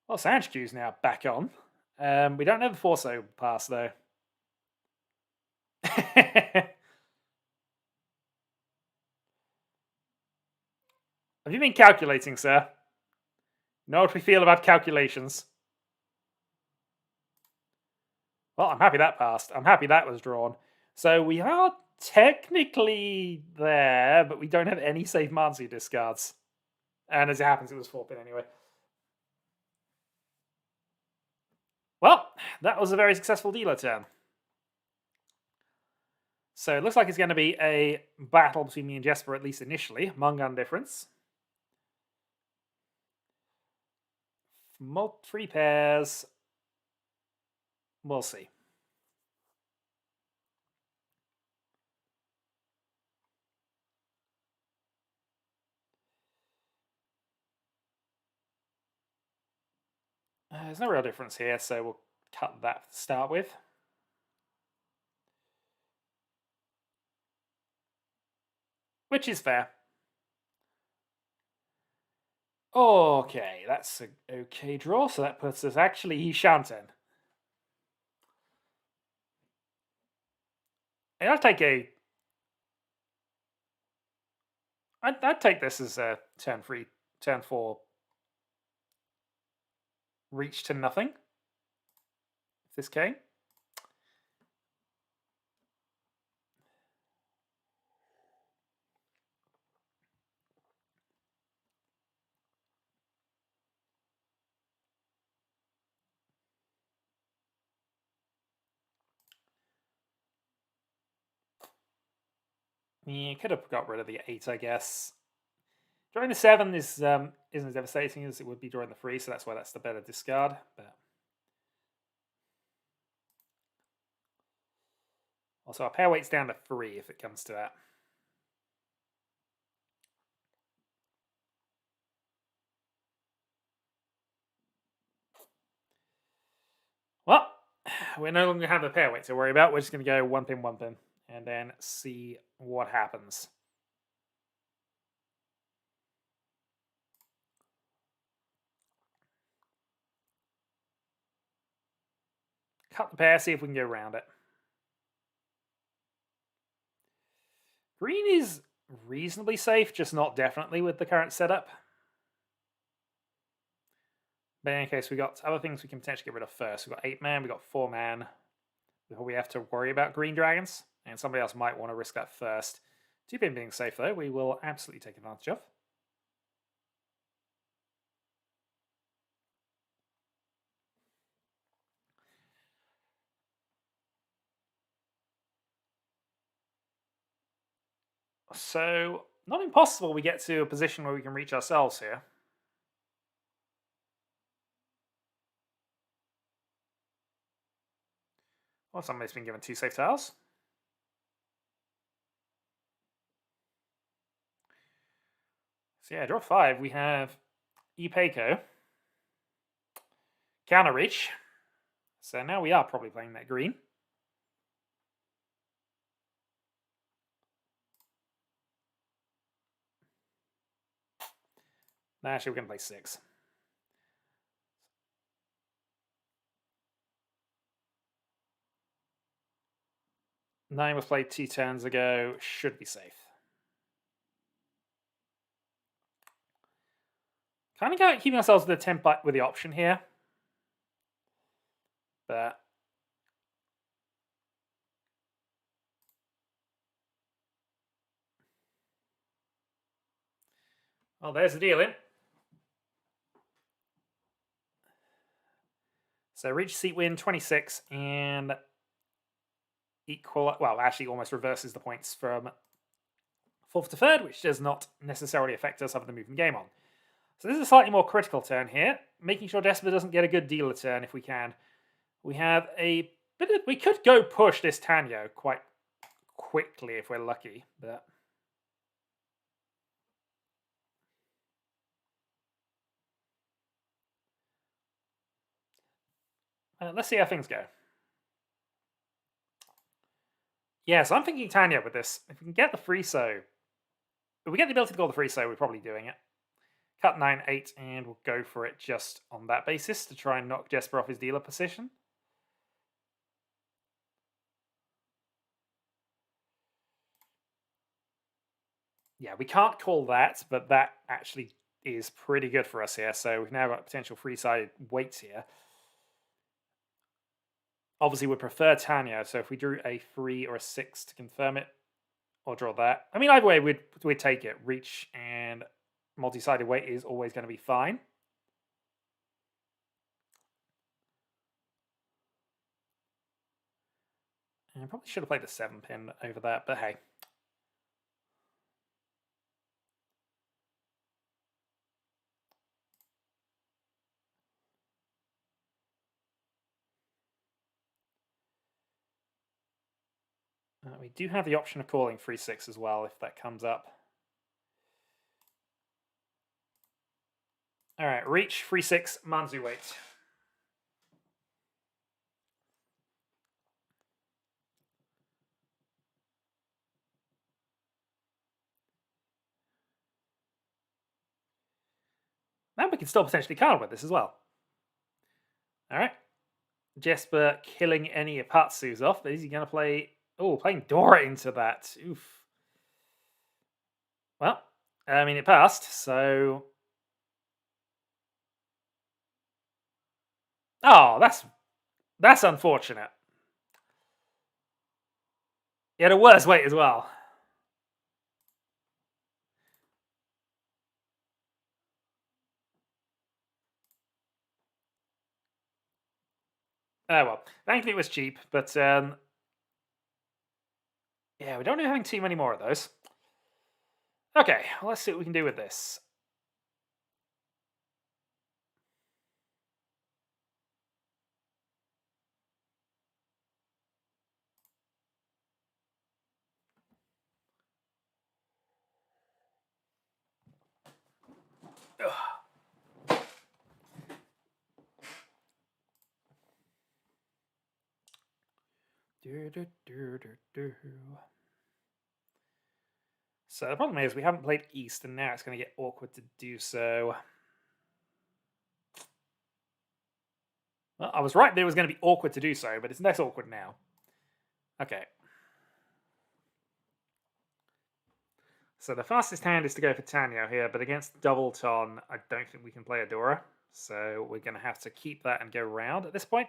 Well, Sanchikyu's now back on. We don't know the Forso pass, though. Have you been calculating, sir? Know what we feel about calculations. Well, I'm happy that passed. I'm happy that was drawn. So we are technically there, but we don't have any safe Mansu discards. And as it happens, it was 4-pin anyway. Well, that was a very successful dealer turn. So it looks like it's going to be a battle between me and Jesper, at least initially. Mungan difference. 3 pairs. We'll see. There's no real difference here, so we'll cut that to start with. Which is fair. Okay, that's an okay draw, so that puts us actually Shanten. And I'll take I'd take this as a turn 4 reach to nothing. If this came. Yeah, could have got rid of the 8, I guess. Drawing the 7 is isn't as devastating as it would be drawing the 3, so that's why that's the better discard. But also, our pair weight's down to 3 if it comes to that. Well, we no longer have a pair weight to worry about. We're just going to go 1 pin, 1 pin, and then see what happens. Cut the pair, see if we can go around it. Green is reasonably safe, just not definitely with the current setup. But in any case, we got other things we can potentially get rid of first. We've got 8-man, we've got 4-man. Before we have to worry about green dragons. And somebody else might want to risk that first. 2-pin being safe, though, we will absolutely take advantage of. So, not impossible we get to a position where we can reach ourselves here. Well, somebody's been given 2 safe tiles. So yeah, draw 5. We have Ipeco. Counter Reach. So now we are probably playing that green. No, actually, we're going to play 6. Nine was played 2 turns ago. Should be safe. Kind of keeping ourselves with the 10 with the option here. But well, there's the deal in. So reach seat win 26 and equal. Well, actually, almost reverses the points from 4th to 3rd, which does not necessarily affect us other than moving the game on. So this is a slightly more critical turn here, making sure Desper doesn't get a good dealer turn if we can. We have a bit of, we could go push this Tanyo quite quickly if we're lucky, but let's see how things go. Yeah, so I'm thinking Tanya with this. If we can get the free so, if we get the ability to call the free so, we're probably doing it. Cut 9, 8, and we'll go for it just on that basis to try and knock Jesper off his dealer position. Yeah, we can't call that, but that actually is pretty good for us here. So we've now got potential free-sided weights here. Obviously, we'd prefer Tanya, so if we drew a 3 or a 6 to confirm it, or draw that. I mean, either way, we'd take it. Reach and multi-sided weight is always going to be fine. And I probably should have played the 7-pin over that, but hey. We do have the option of calling 3-6 as well if that comes up. All right, reach 3-6 Manzu weight. Now we can still potentially card with this as well. All right, Jesper killing any Ipatsus off, but is he going to play? Oh, playing Dora into that. Oof. Well, I mean, it passed, so. Oh, that's unfortunate. He had a worse weight as well. Oh well, thankfully it was cheap, but yeah, we don't have having too many more of those. Okay, well, let's see what we can do with this. So the problem is we haven't played East, and now it's going to get awkward to do so. Well, I was right that it was going to be awkward to do so, but it's less awkward now. Okay. So the fastest hand is to go for Tanyo here, but against Double Ton, I don't think we can play Adora. So we're going to have to keep that and go round at this point.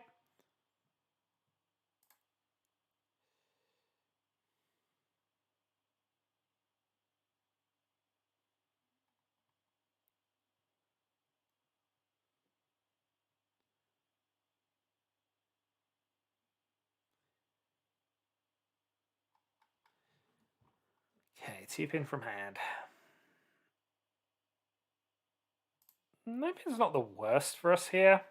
Okay, 2-pin from hand. Maybe it's not the worst for us here.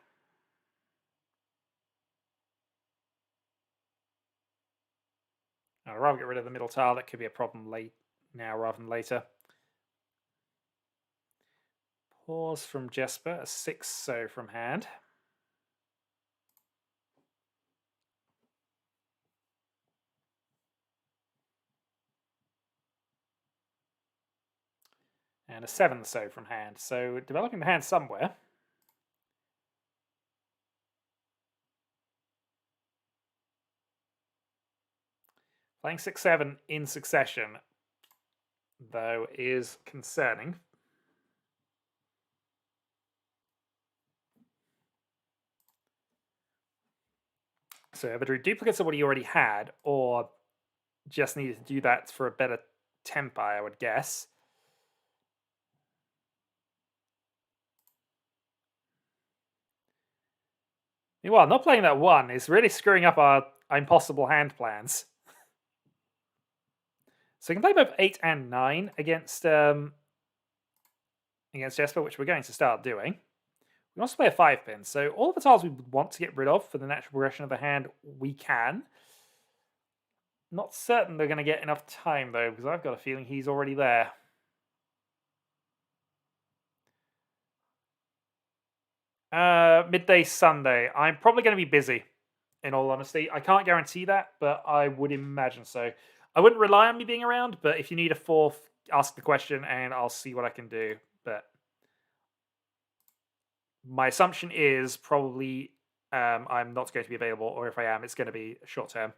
I'd rather get rid of the middle tile. That could be a problem late now rather than later. Pause from Jesper, a 6-so from hand. And a 7-so from hand. So developing the hand somewhere. Playing 6-7 in succession, though, is concerning. So either do duplicates of what he already had, or just needed to do that for a better tempo, I would guess. Meanwhile, not playing that 1 is really screwing up our impossible hand plans. So we can play both 8 and 9 against Jesper, which we're going to start doing. We can also play a 5-pin, so all the tiles we want to get rid of for the natural progression of the hand, we can. Not certain they're going to get enough time, though, because I've got a feeling he's already there. Midday Sunday. I'm probably going to be busy, in all honesty. I can't guarantee that, but I would imagine so. I wouldn't rely on me being around, but if you need a 4th, ask the question and I'll see what I can do. But my assumption is probably I'm not going to be available, or if I am, it's going to be short term.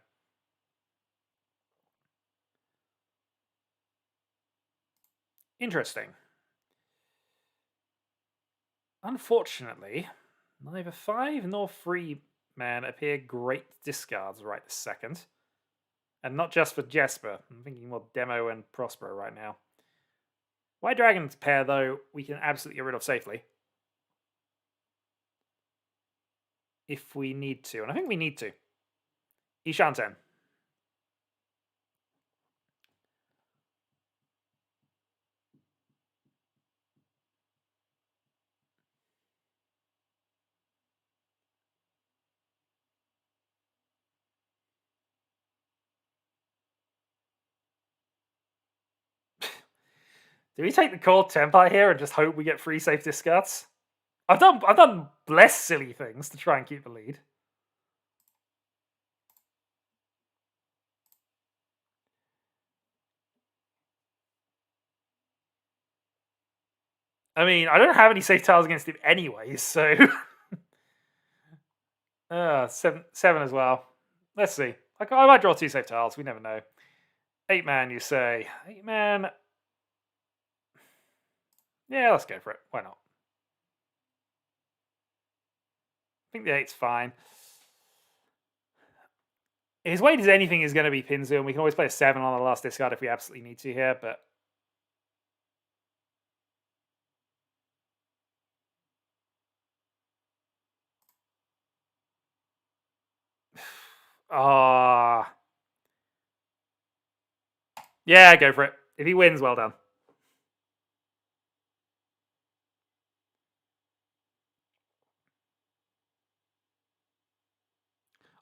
Interesting. Unfortunately, neither 5 nor 3 man appear great discards right this second. And not just for Jesper. I'm thinking more Demo and Prospero right now. White Dragon's pair, though, we can absolutely get rid of safely. If we need to. And I think we need to. Ishanten. Do we take the core Tempai here and just hope we get 3 safe discards? I've done less silly things to try and keep the lead. I mean, I don't have any safe tiles against him anyway, so 7 as well. Let's see. I might draw 2 safe tiles. We never know. 8 man, you say? 8 man. Yeah, let's go for it. Why not? I think the 8's fine. His weight is anything is going to be Pinzu, and we can always play a 7 on the last discard if we absolutely need to here, but... Ah. Yeah, go for it. If he wins, well done.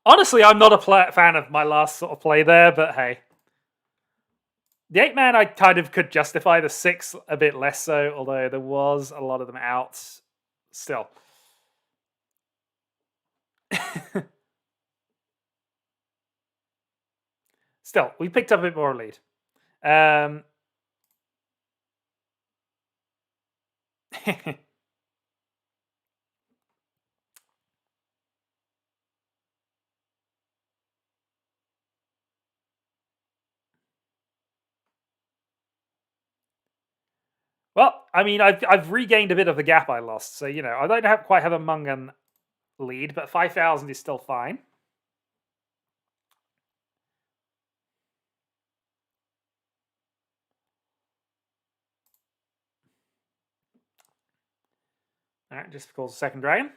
Honestly, I'm not a fan of my last sort of play there, but hey. The 8-man, I kind of could justify. The 6 a bit less so, although there was a lot of them out still. Still, we picked up a bit more lead. Well, I mean, I've regained a bit of the gap I lost, so I don't quite have a Mungan lead, but 5,000 is still fine. All right, just calls a second dragon.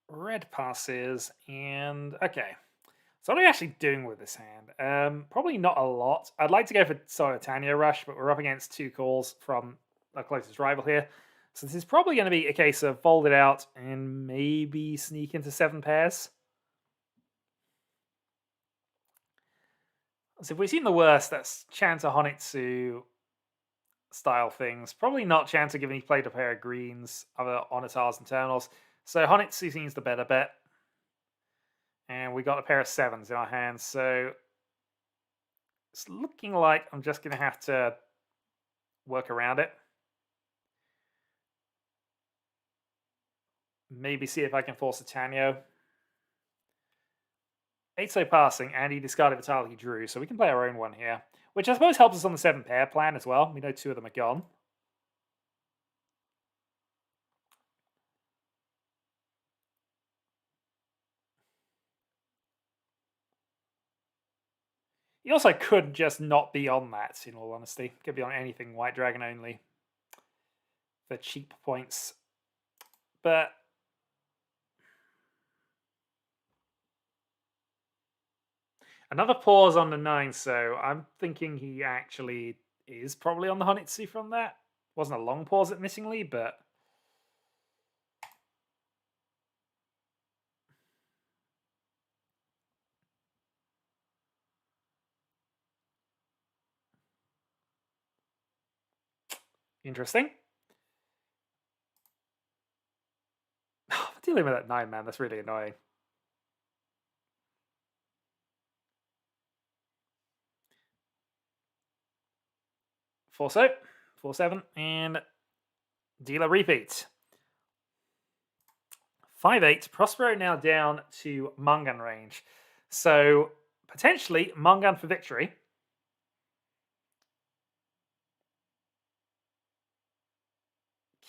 Red passes, and okay. So what are we actually doing with this hand? Probably not a lot. I'd like to go for Solitania Rush, but we're up against 2 calls from our closest rival here. So this is probably going to be a case of fold it out and maybe sneak into 7 pairs. So if we've seen the worst, that's Chanta Honitsu style things. Probably not Chanta given he played a pair of greens, other Onitars and Terminals. So Honitsu seems the better bet. And we got a pair of 7s in our hands, so it's looking like I'm just going to have to work around it. Maybe see if I can force a Tanyo. 8-so passing, and he discarded the tile he drew, so we can play our own one here. Which I suppose helps us on the 7-pair plan as well. We know 2 of them are gone. He also could just not be on that, in all honesty. Could be on anything White Dragon only. For cheap points. But another pause on the 9, so I'm thinking he actually is probably on the Honitsu from that. Wasn't a long pause admittingly, but interesting. Dealing with that 9, man, that's really annoying. Four 4-7, and dealer repeat. 5-8. Prospero now down to Mungan range. So potentially Mungan for victory.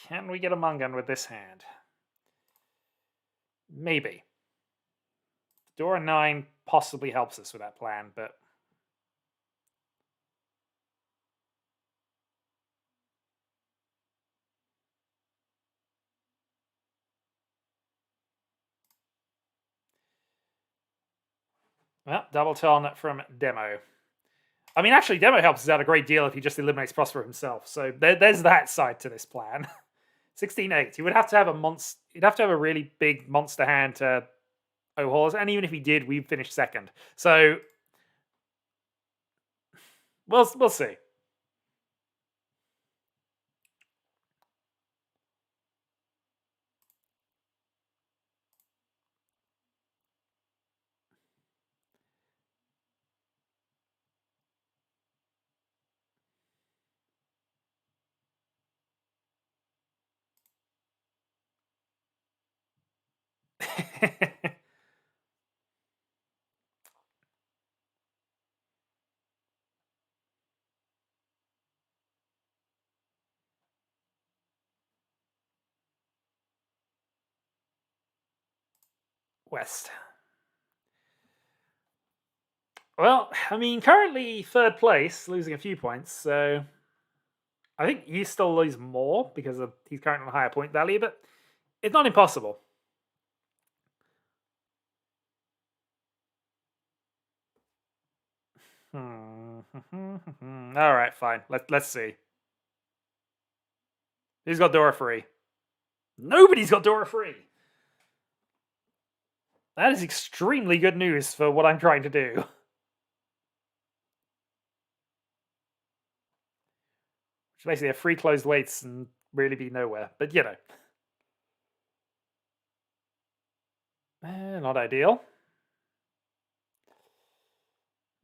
Can we get a Mungan with this hand? Maybe. Dora 9 possibly helps us with that plan, but well, double turn from Demo. I mean, actually, Demo helps us out a great deal if he just eliminates Prospero himself. So there's that side to this plan. 16-8. He would have to have a monster. He'd have to have a really big monster hand to overhaul us, and even if he did, we'd finish second. So we'll see. West. Well, I mean, currently 3rd place, losing a few points, so I think he still lose more because he's currently on a higher point value, but It's not impossible. All right, fine. Let's see. Who's got Dora free? Nobody's got Dora free. That is extremely good news for what I'm trying to do. Which basically have free closed weights and really be nowhere. But you know. Not ideal.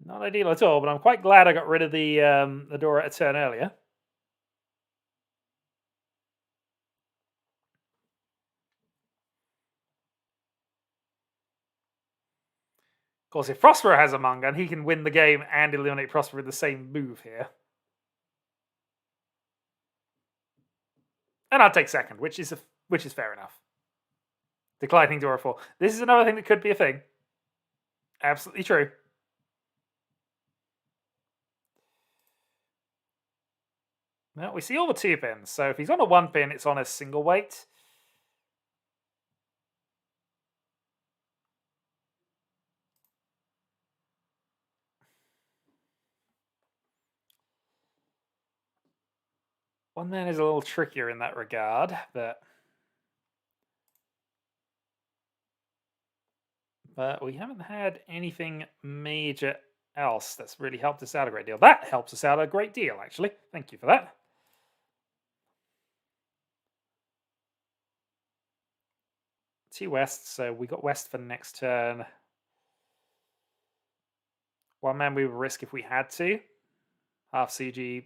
Not ideal at all, but I'm quite glad I got rid of the Dora a turn earlier. Of course, if Prospero has a Mangan, he can win the game and eliminate Prospero with the same move here. And I'll take second, which is fair enough. Declining Dora 4. This is another thing that could be a thing. Absolutely true. Well, we see all the 2 pins, so if he's on a 1 pin, it's on a single weight. One man is a little trickier in that regard, but we haven't had anything major else that's really helped us out a great deal. That helps us out a great deal, actually. Thank you for that. Two west, so we got west for next turn. One man we would risk if we had to. Half CG.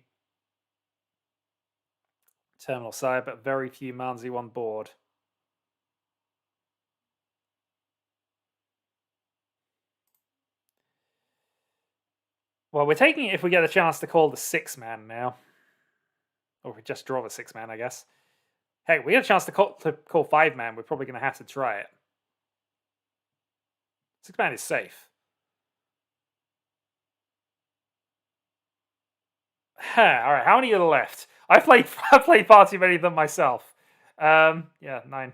Terminal side, but very few Manzi on board. Well, we're taking it if we get a chance to call the 6-man now. Or if we just draw the 6-man, I guess. Hey, we had a chance to call 5-man. We're probably going to have to try it. 6-man is safe. All right, how many are left? I played far too many of them myself. Yeah, 9.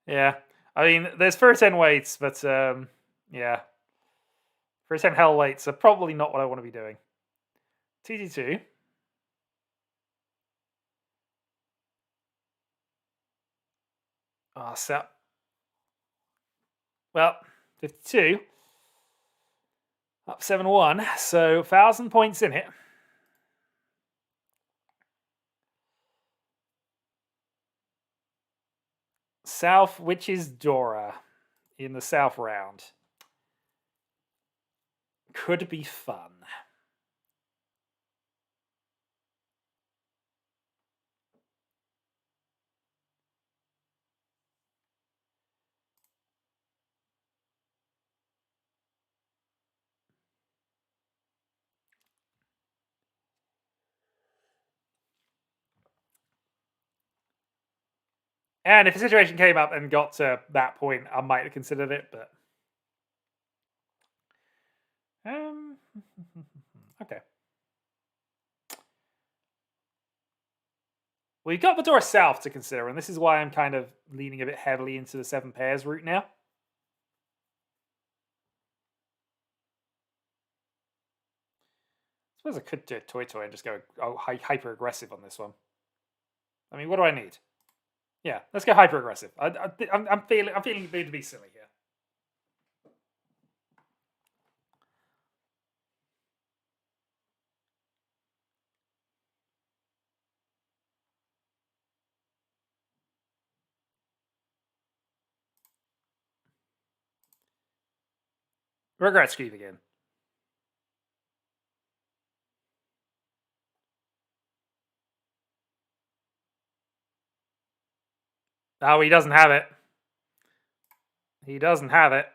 Yeah, I mean, there's first 10 weights, but yeah, first 10 hell weights are probably not what I want to be doing. TT2. Oh, so well, 52. Up 7-1, so 1,000 points in it. South, which is Dora in the South round. Could be fun. And if a situation came up and got to that point, I might have considered it, but okay. We've got the Dora South to consider, and this is why I'm kind of leaning a bit heavily into the 7 pairs route now. I suppose I could do a Toy and just go hyper aggressive on this one. I mean, what do I need? Yeah, let's go hyper aggressive. I'm feeling a bit to be silly here. Regret Skeeve again. Oh, he doesn't have it. He doesn't have it.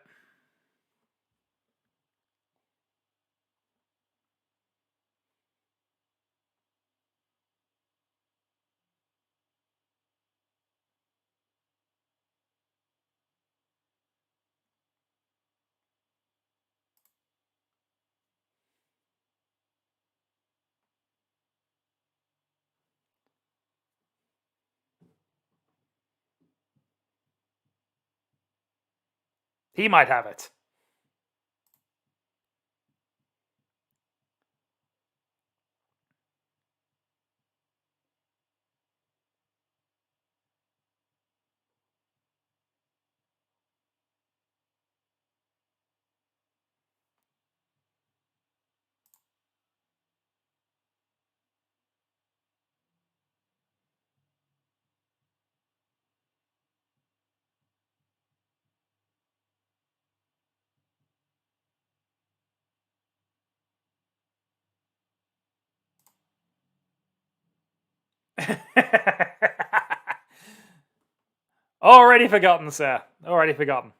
He might have it. Already forgotten, sir. Already forgotten.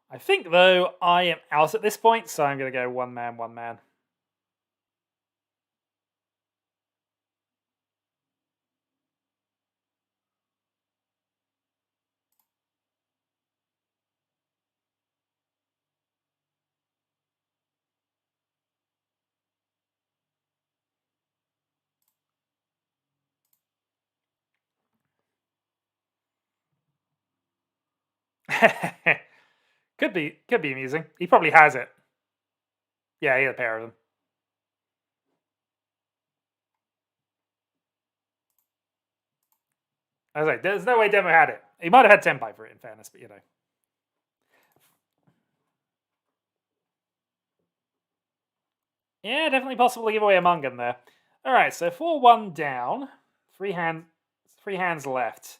I think, though, I am out at this point, so I'm going to go one man, one man. Could be amusing. He probably has it. Yeah, he had a pair of them. I was like, there's no way Demo had it. He might have had Tenpai for it, in fairness, but you know. Yeah, definitely possible to give away a Mungan there. All right, so 4-1 down. Three hands left.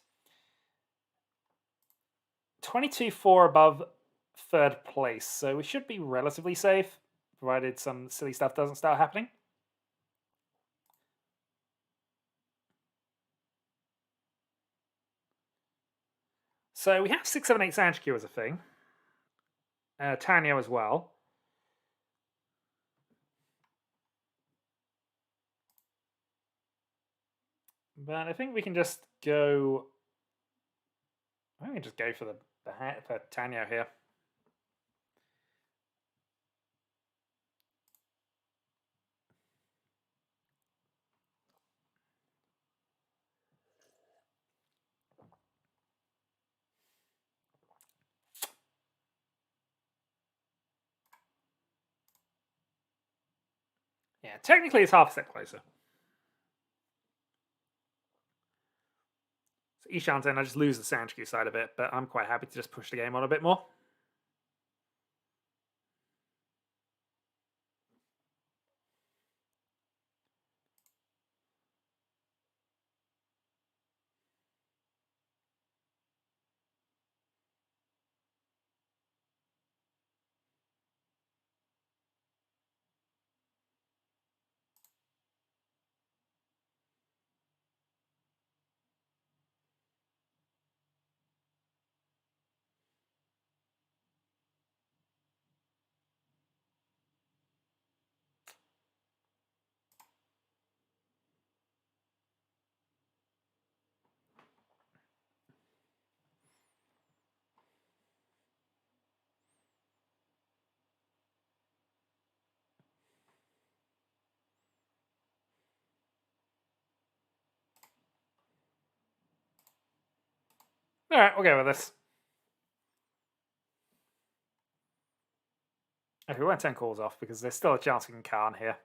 22-4 above third place, so we should be relatively safe, provided some silly stuff doesn't start happening. So we have 6, 7, 8 Sanshikyu as a thing. Tanyo as well. But I think we can just go. I think we can just go for for Tanyo here. Yeah, technically it's half a step closer. So Ishanten, I just lose the Sanshikyu side a bit, but I'm quite happy to just push the game on a bit more. All right, we'll go with this. Okay, we won't turn calls off because there's still a chance we can Khan here.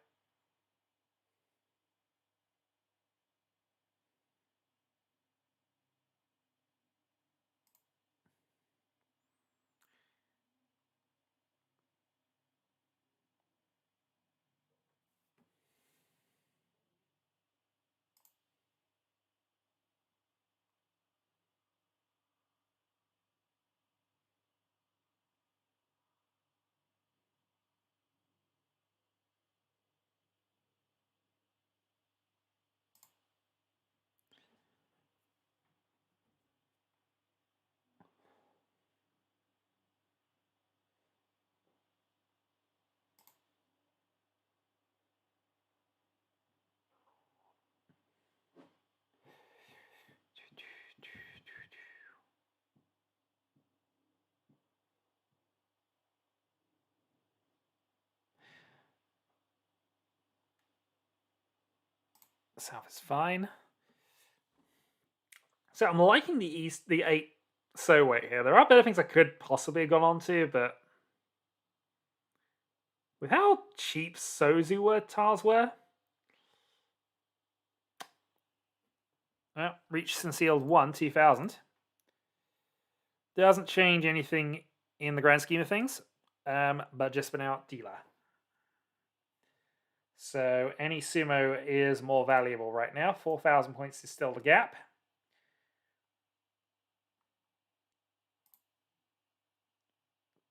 South is fine. So I'm liking the 8 so weight here. There are better things I could possibly have gone on to, but with how cheap tiles were, well, Reach and Sealed 1 2000 doesn't change anything in the grand scheme of things, but just been out dealer. So any sumo is more valuable right now. 4,000 points is still the gap.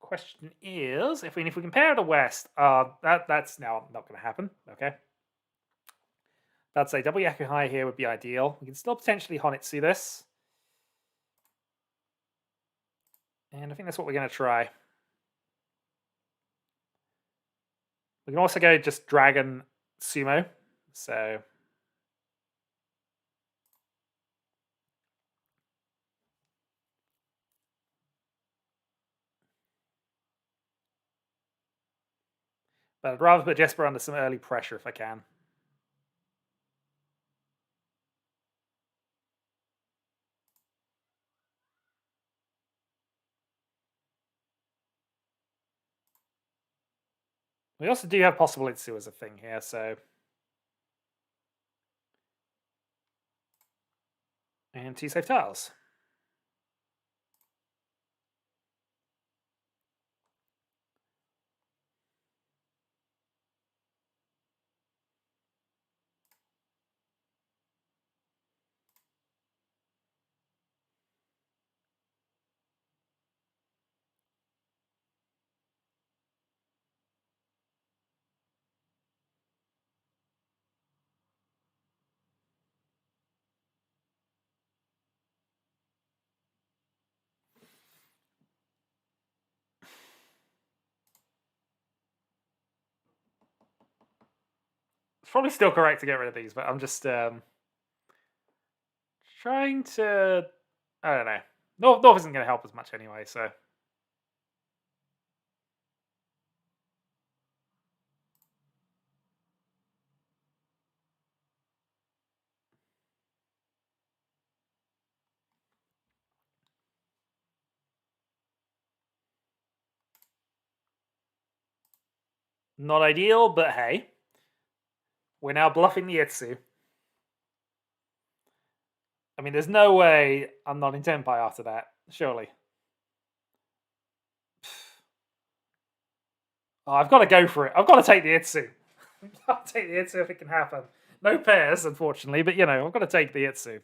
Question is, if we compare to West, that's now not going to happen. Okay, I'd say double Yaku High here would be ideal. We can still potentially Honitsu this, and I think that's what we're going to try. We can also go just Dragon Sumo. So but I'd rather put Jesper under some early pressure if I can. We also do have possible Itsu as a thing here, so. And 2 safe tiles. It's probably still correct to get rid of these, but I'm just trying to. I don't know. North isn't going to help as much anyway, so. Not ideal, but hey. We're now bluffing the Itsu. I mean, there's no way I'm not in Tenpai after that, surely. Oh, I've got to go for it. I've got to take the Itsu. I'll take the Itsu if it can happen. No pairs, unfortunately, but I've got to take the Itsu.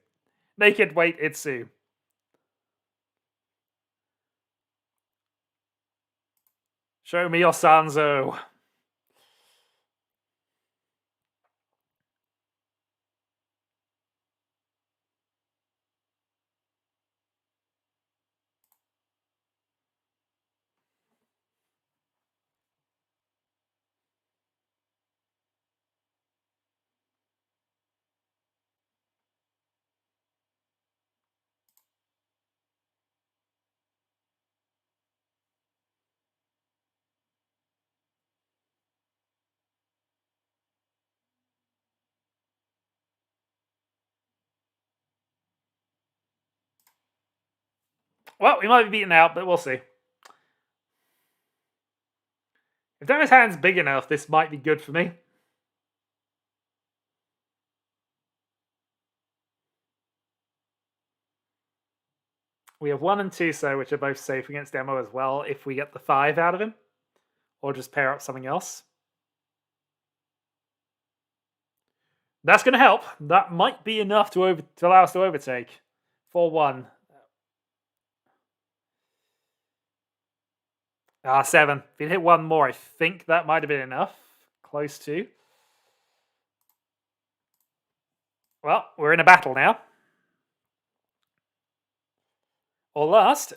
Naked weight Itsu. Show me your Sanzo. Well, we might be beaten out, but we'll see. If Demo's hand's big enough, this might be good for me. We have 1 and 2, which are both safe against Demo as well, if we get the 5 out of him. Or just pair up something else. That's going to help. That might be enough to allow us to overtake. 4-1. 7. If he'd hit 1 more, I think that might have been enough. Close to. Well, we're in a battle now. Or last.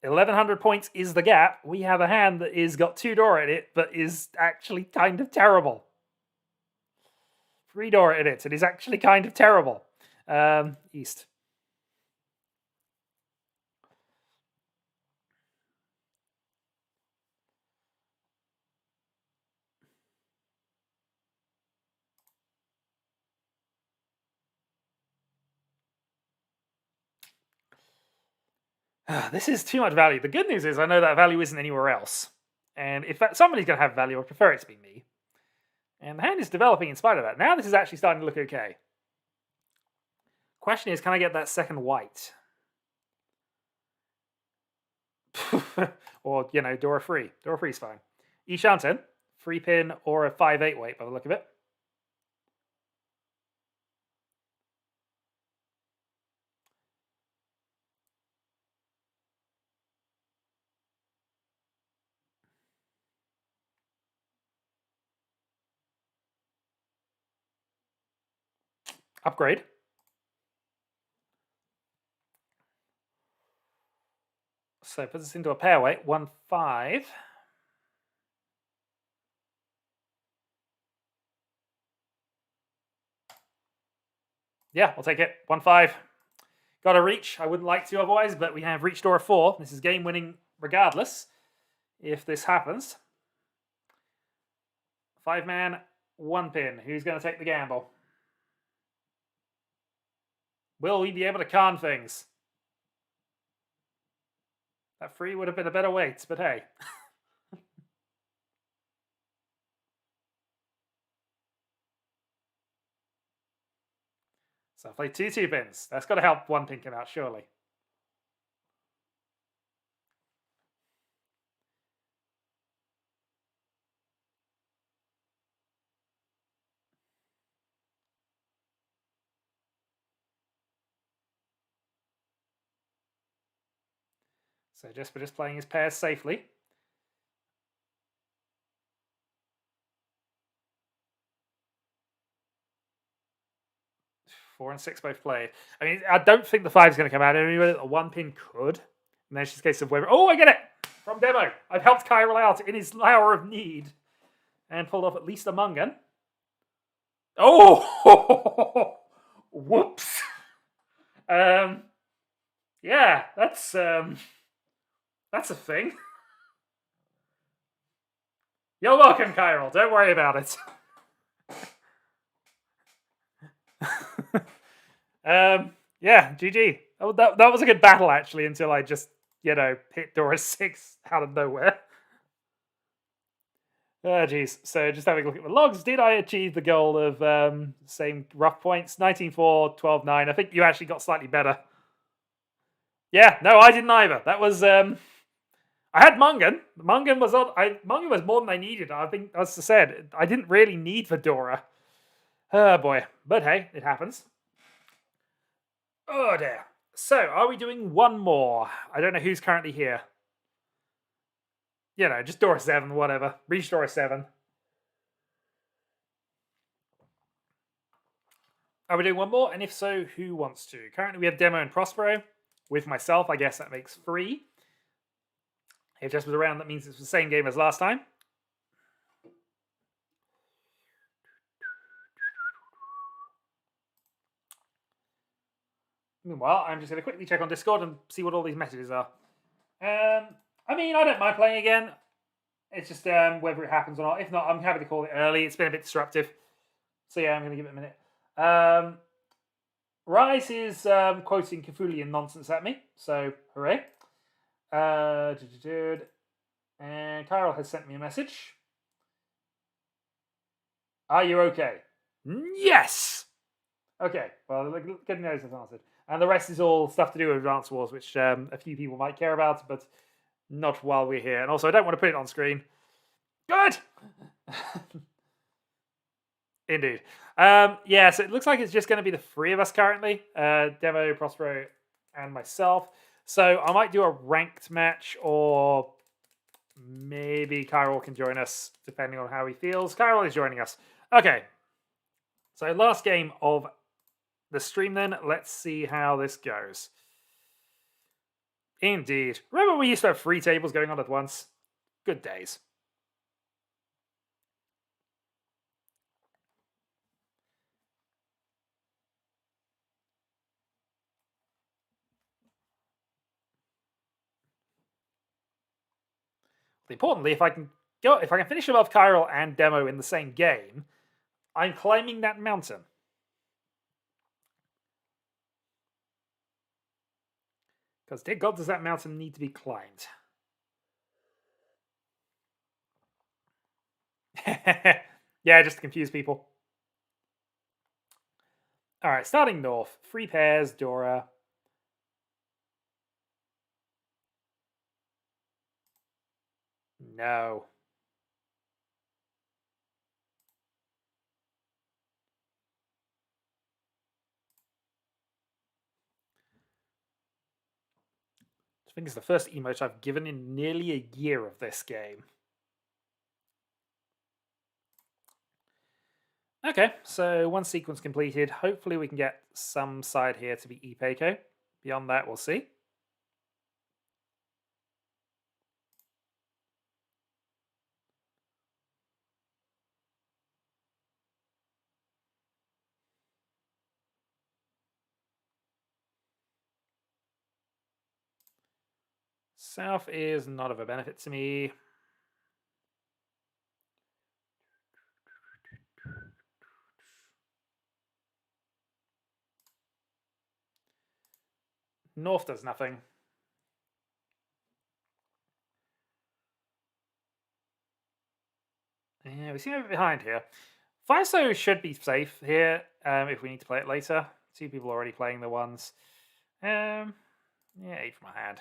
1,100 points is the gap. We have a hand that is got 2 Dora in it, but is actually kind of terrible. 3 Dora in it. It is actually kind of terrible. East. This is too much value. The good news is I know that value isn't anywhere else. And if somebody's going to have value, I prefer it to be me. And the hand is developing in spite of that. Now this is actually starting to look okay. Question is, can I get that second white? Or, you know, Dora free. Dora free's fine. Ishanten, free pin or a 5/8 weight by the look of it. Upgrade. So puts us into a pair weight, 1/5. Yeah, I'll take it. 1/5. Got a reach. I wouldn't like to otherwise, but we have reach Dora 4. This is game winning regardless if this happens. 5-man, 1 pin. Who's going to take the gamble? Will we be able to con things? That 3 would have been a better weight, but hey. So I played 2 2-pins. That's got to help 1 pin come out, surely. So we're just playing his pairs safely. Four and 6 both played. I mean, I don't think the 5's going to come out anyway. The 1 pin could. And then it's just a case of whether. Oh, I get it! From demo. I've helped Kyril out in his hour of need. And pulled off at least a Mungan. Oh! Whoops. Yeah, that's a thing. You're welcome, Kyril. Don't worry about it. Yeah, GG. Oh, that was a good battle, actually, until I just, you know, hit Dora 6 out of nowhere. Oh, geez. So just having a look at the logs, did I achieve the goal of same rough points? 19-4, 12-9. I think you actually got slightly better. Yeah, no, I didn't either. That was... I had Mungan. Mungan was Mungan was more than I needed. I think, as I said, I didn't really need for Dora. Oh, boy. But hey, it happens. Oh, dear. So, are we doing one more? I don't know who's currently here. You know, just Dora 7, whatever. Reach Dora 7. Are we doing one more? And if so, who wants to? Currently, we have Demo and Prospero. With myself, I guess that makes 3. If Jess was around, that means it's the same game as last time. Meanwhile, I'm just going to quickly check on Discord and see what all these messages are. I mean, I don't mind playing again. It's just whether it happens or not. If not, I'm happy to call it early. It's been a bit disruptive. So yeah, I'm going to give it a minute. Rise is quoting Cthulhian nonsense at me. So, hooray. And Kyril has sent me a message. Are you okay? Yes! Okay, well, good news is answered. And the rest is all stuff to do with Advance Wars, which a few people might care about, but not while we're here. And also, I don't want to put it on screen. Good! Indeed. Yeah, so it looks like it's just going to be the 3 of us currently. Demo, Prospero, and myself. So I might do a ranked match, or maybe Kyril can join us, depending on how he feels. Kyril is joining us. Okay. So last game of the stream then. Let's see how this goes. Indeed. Remember we used to have 3 tables going on at once? Good days. Importantly, if I can finish above Kyril and Demo in the same game, I'm climbing that mountain. Because dear God, does that mountain need to be climbed? Yeah, just to confuse people. All right, starting north. 3 pairs, Dora. No. I think it's the first emote I've given in nearly a year of this game. Okay, so one sequence completed. Hopefully we can get some side here to be Ipeco. Beyond that, we'll see. South is not of a benefit to me. North does nothing. Yeah, we seem a bit behind here. 5-so should be safe here if we need to play it later. 2 people already playing the ones. Yeah, 8 from my hand.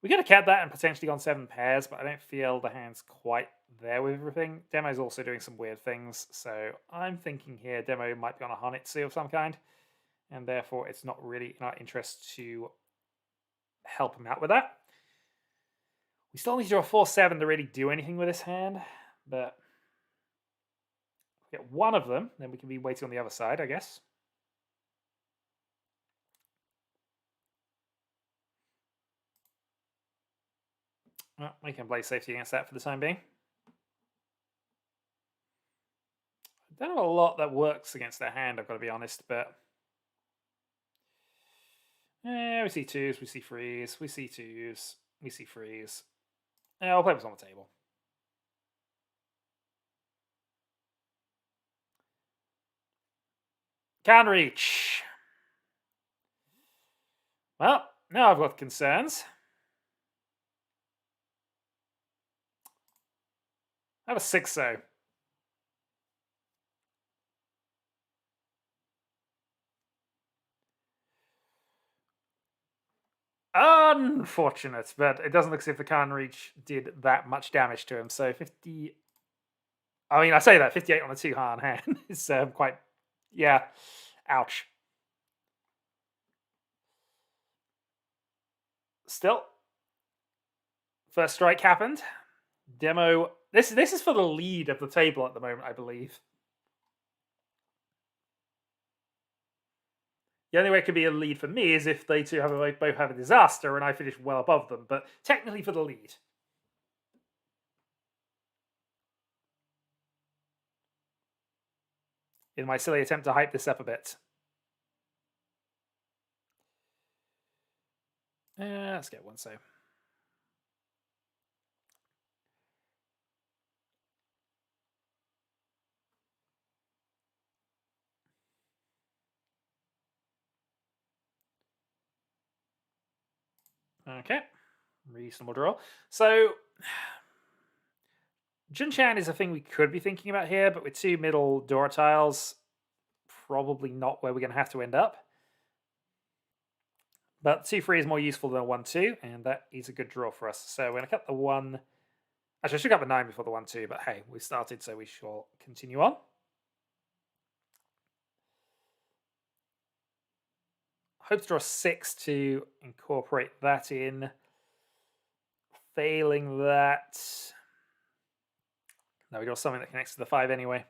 We could have kept that and potentially gone 7 pairs, but I don't feel the hand's quite there with everything. Demo's also doing some weird things, so I'm thinking here Demo might be on a Honitsu of some kind, and therefore it's not really in our interest to help him out with that. We still need to draw 4-7 to really do anything with this hand, but if we get one of them, then we can be waiting on the other side, I guess. Well, we can play safety against that for the time being. I don't know a lot that works against that hand, I've got to be honest, but we see 2s, we see 3s, we see 2s, we see 3s. Yeah, I'll play this on the table. Can reach. Well, now I've got concerns. I have a 6-so. Unfortunate, but it doesn't look as if the can reach did that much damage to him. So 50. I mean, I say that 58 on a 2-hand hand is quite. Yeah. Ouch. Still, first strike happened. Demo. This is for the lead of the table at the moment, I believe. The only way it could be a lead for me is if they two both have a disaster and I finish well above them, but technically for the lead. In my silly attempt to hype this up a bit. Let's get 1-so. Okay, reasonable draw. So, Junchan is a thing we could be thinking about here, but with 2 middle Dora tiles, probably not where we're going to have to end up. But 2-3 is more useful than a 1-2, and that is a good draw for us. So we're going to cut the 1. Actually, I should cut the 9 before the 1-2, but hey, we started, so we shall continue on. Hope to draw 6 to incorporate that in. Failing that. No, we draw something that connects to the 5 anyway.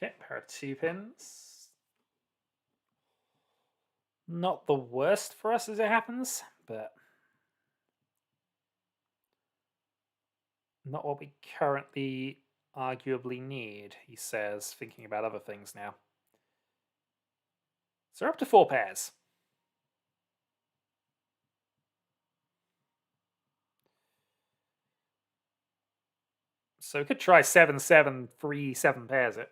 Okay, pair of 2 pins. Not the worst for us as it happens, but not what we currently arguably need, he says, thinking about other things now. So we're up to 4 pairs. So we could try 7-7, 3-7 pairs it.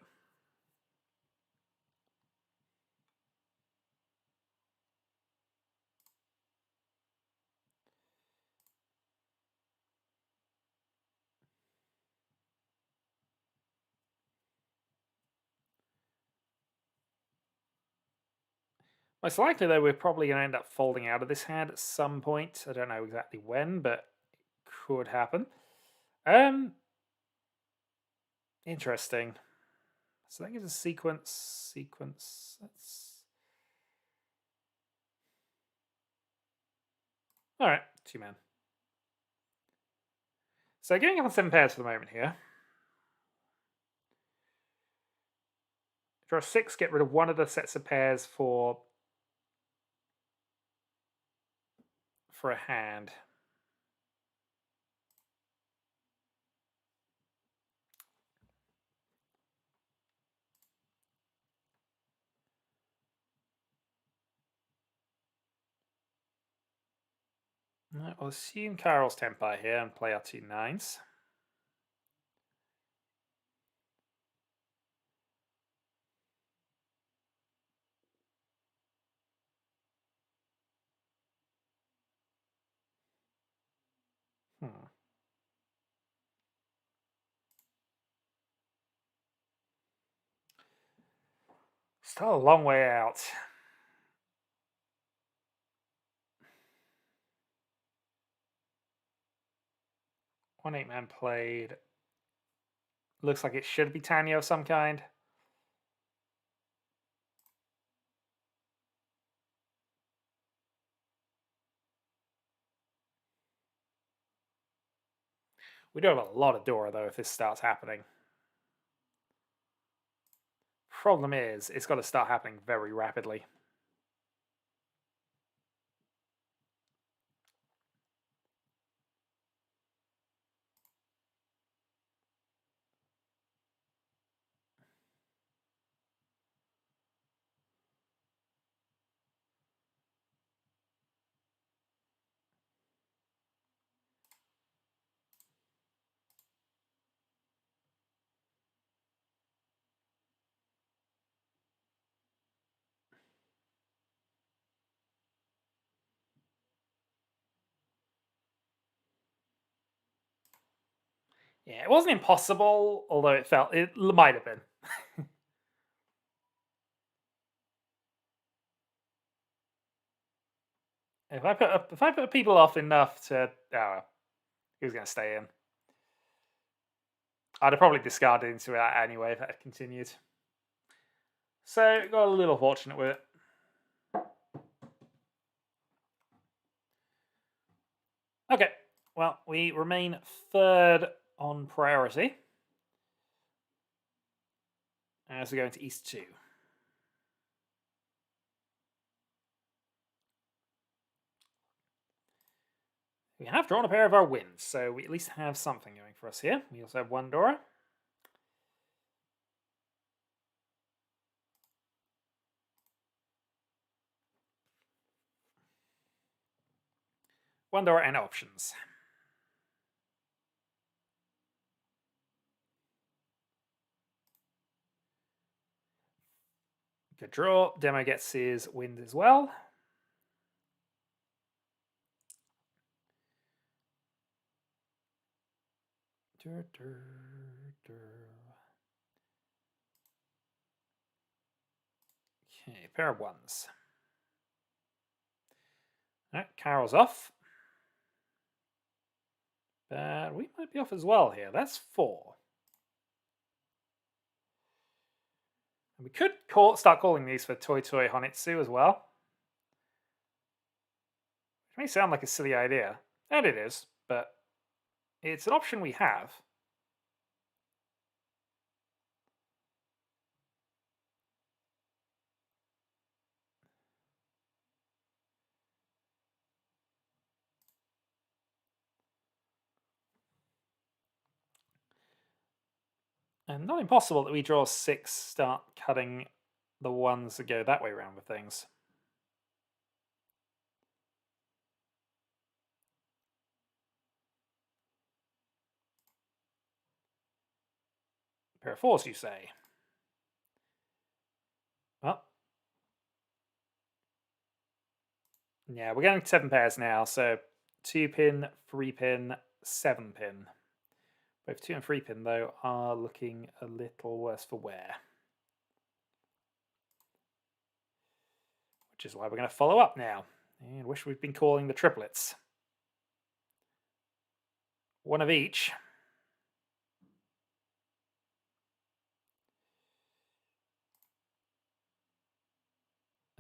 Most likely, though, we're probably going to end up folding out of this hand at some point. I don't know exactly when, but it could happen. Interesting. So that gives us sequence. That's... Alright, 2-man. So going up on 7 pairs for the moment here. Draw 6, get rid of one of the sets of pairs for a hand. Right, we'll assume Carol's Tempi here and play our 2 9s. Still a long way out. 1 8-man played. Looks like it should be Tanya of some kind. We do have a lot of Dora, though, if this starts happening. Problem is, it's got to start happening very rapidly. Yeah, it wasn't impossible, although it might have been. If I put people off enough to, he was going to stay in. I'd have probably discarded into it anyway if that had continued. So got a little fortunate with it. Okay, well, we remain 3rd on priority as we go into East 2. We have drawn a pair of our wins, so we at least have something going for us here. We also have 1 Dora. One Dora and options. Good draw. Demo gets his wind as well. Okay, pair of 1s. Alright, Carol's off. But we might be off as well here. That's 4. And we could start calling these for Toy Toy Honitsu as well. Which may sound like a silly idea. And it is, but it's an option we have. And not impossible that we draw 6, start cutting the ones that go that way around with things. Pair of 4s, you say? Well, yeah, we're getting 7 pairs now, so 2 pin, 3 pin, 7 pin. Both 2 and 3 pin, though, are looking a little worse for wear. Which is why we're going to follow up now. And wish we'd been calling the triplets. One of each.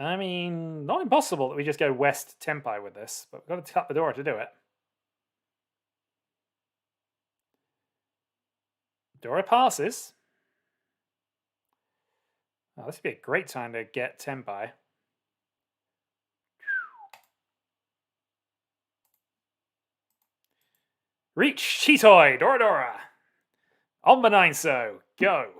I mean, not impossible that we just go west Tempai with this, but we've got to cut the door to do it. Dora passes. Oh, this would be a great time to get Tempai. Reach, Cheetoy, Dora Dora. On the 9 so, go.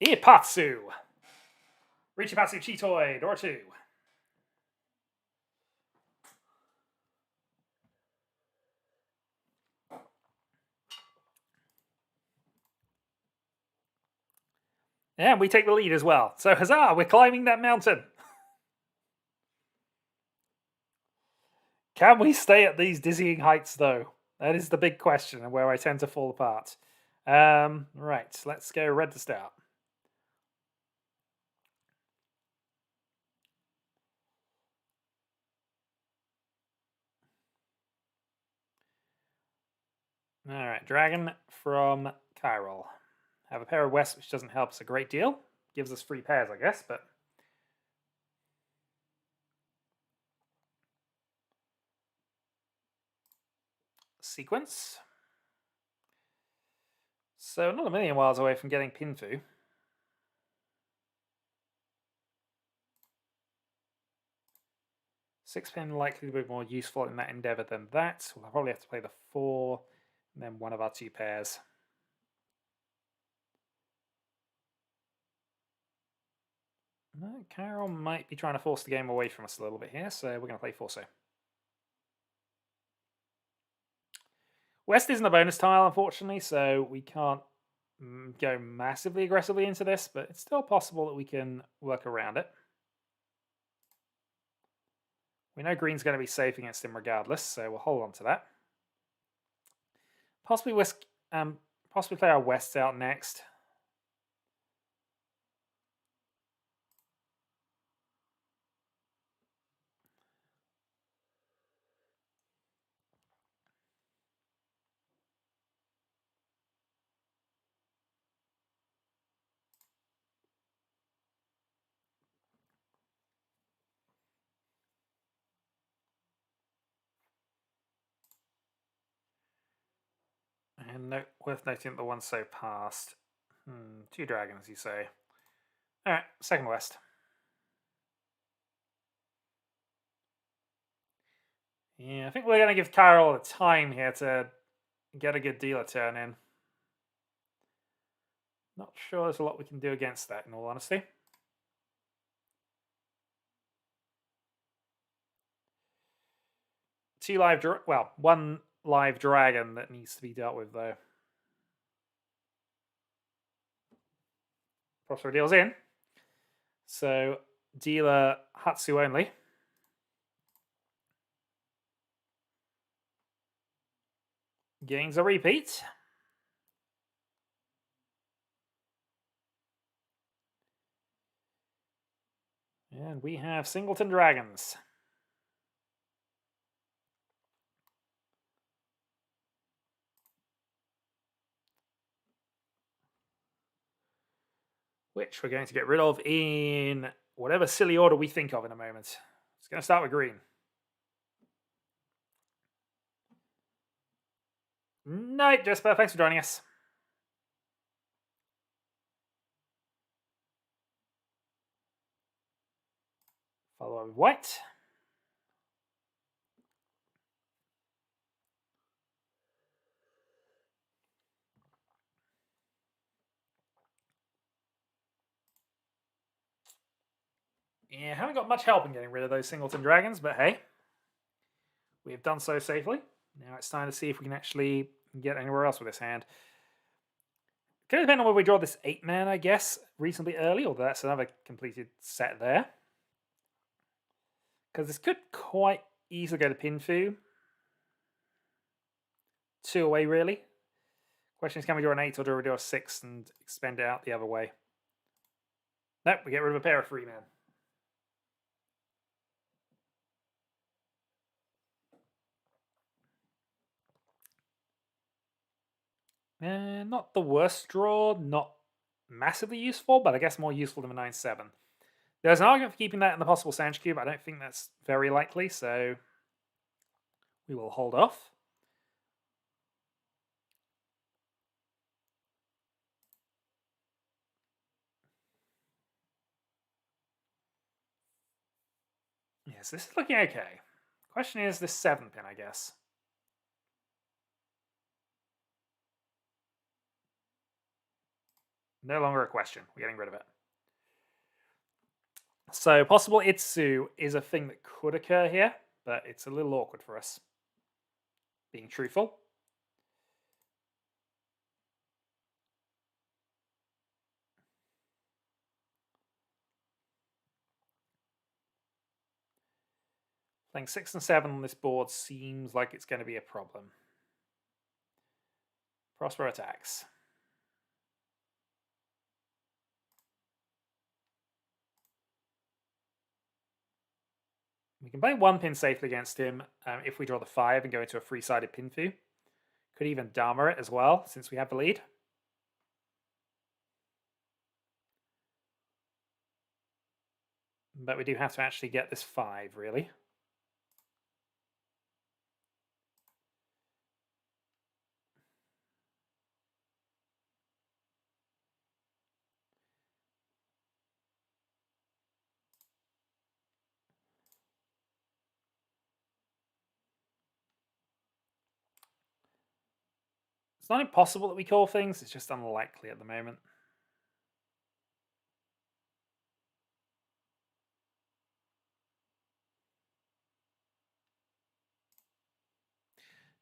Ipatsu. Riichi Patsu, Cheetoy, Dora 2. And we take the lead as well. So huzzah, we're climbing that mountain. Can we stay at these dizzying heights, though? That is the big question and where I tend to fall apart. Right, let's go red to start. Alright, dragon from Chiral. Have a pair of west, which doesn't help us a great deal. Gives us 3 pairs, I guess, but... Sequence. So not a million miles away from getting Pinfu. Six pin likely to be more useful in that endeavour than that. We'll probably have to play the 4 and then one of our 2 pairs. No, Carol might be trying to force the game away from us a little bit here, so we're going to play 4-so. West isn't a bonus tile, unfortunately, so we can't go massively aggressively into this, but it's still possible that we can work around it. We know green's going to be safe against him regardless, so we'll hold on to that. Possibly play our wests out next. And worth noting that the 1-so passed. 2 dragons, you say. Alright, second west. Yeah, I think we're going to give Carol the time here to get a good dealer turn in. Not sure there's a lot we can do against that, in all honesty. One live dragon that needs to be dealt with, though. Prospero deals in. So, dealer Hatsu only. Gains a repeat. And we have Singleton Dragons. Which we're going to get rid of in whatever silly order we think of in a moment. It's going to start with green. Night, Jesper. Thanks for joining us. Follow up with white. Yeah, haven't got much help in getting rid of those singleton dragons, but hey. We have done so safely. Now it's time to see if we can actually get anywhere else with this hand. Going to depend on whether we draw this 8-man, I guess, reasonably early, although that's another completed set there. Because this could quite easily go to Pinfu. 2 away, really. Question is, can we draw an 8 or do we draw a 6 and expend it out the other way? Nope, we get rid of a pair of 3-man. Not the worst draw, not massively useful, but I guess more useful than the 9-7. There's an argument for keeping that in the possible Sanch Cube. I don't think that's very likely, so we will hold off. Yes, this is looking okay. Question is this 7-pin, I guess. No longer a question. We're getting rid of it. So possible Itsu is a thing that could occur here, but it's a little awkward for us. Being truthful. Playing 6 and 7 on this board seems like it's going to be a problem. Prospero attacks. We can play 1-pin safely against him if we draw the 5 and go into a 3-sided Pinfu. Could even Dharma it as well, since we have the lead. But we do have to actually get this 5, really. It's not impossible that we call things, it's just unlikely at the moment.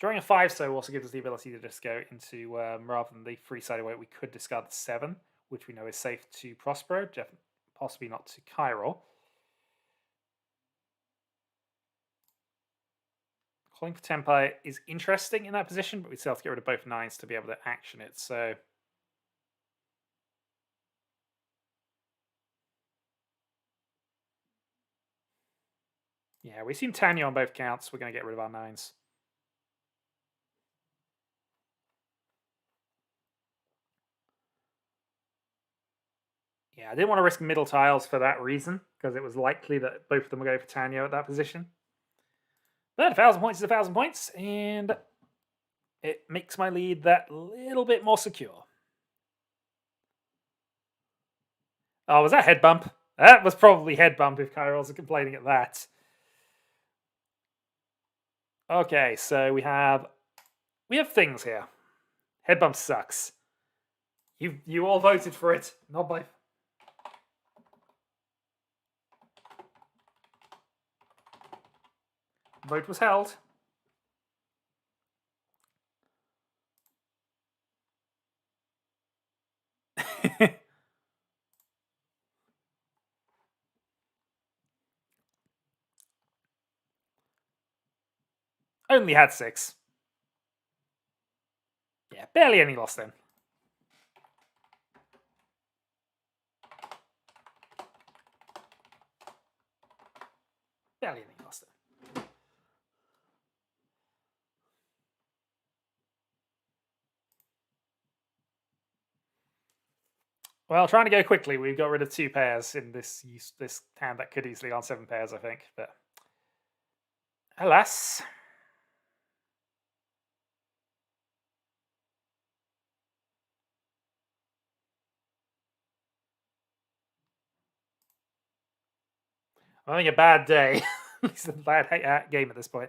Drawing a 5 so also gives us the ability to just go into, rather than the 3-sided way, we could discard the 7, which we know is safe to Prospero, possibly not to Chiral. Calling for Tempai is interesting in that position, but we still have to get rid of both 9s to be able to action it, so... Yeah, we seem Tanya on both counts. We're going to get rid of our 9s. Yeah, I didn't want to risk middle tiles for that reason, because it was likely that both of them would go for Tanya at that position. But 1,000 points is 1,000 points, and it makes my lead that little bit more secure. Oh, was that head bump? That was probably head bump if Kairos are complaining at that. Okay, so we have things here. Head bump sucks. You all voted for it, not by... Vote was held. Only had 6. Yeah, barely any loss then. Barely any loss then. Well, trying to go quickly, we've got rid of 2 pairs in this hand that could easily on 7 pairs, I think. But alas. I'm having a bad day. It's a bad game at this point.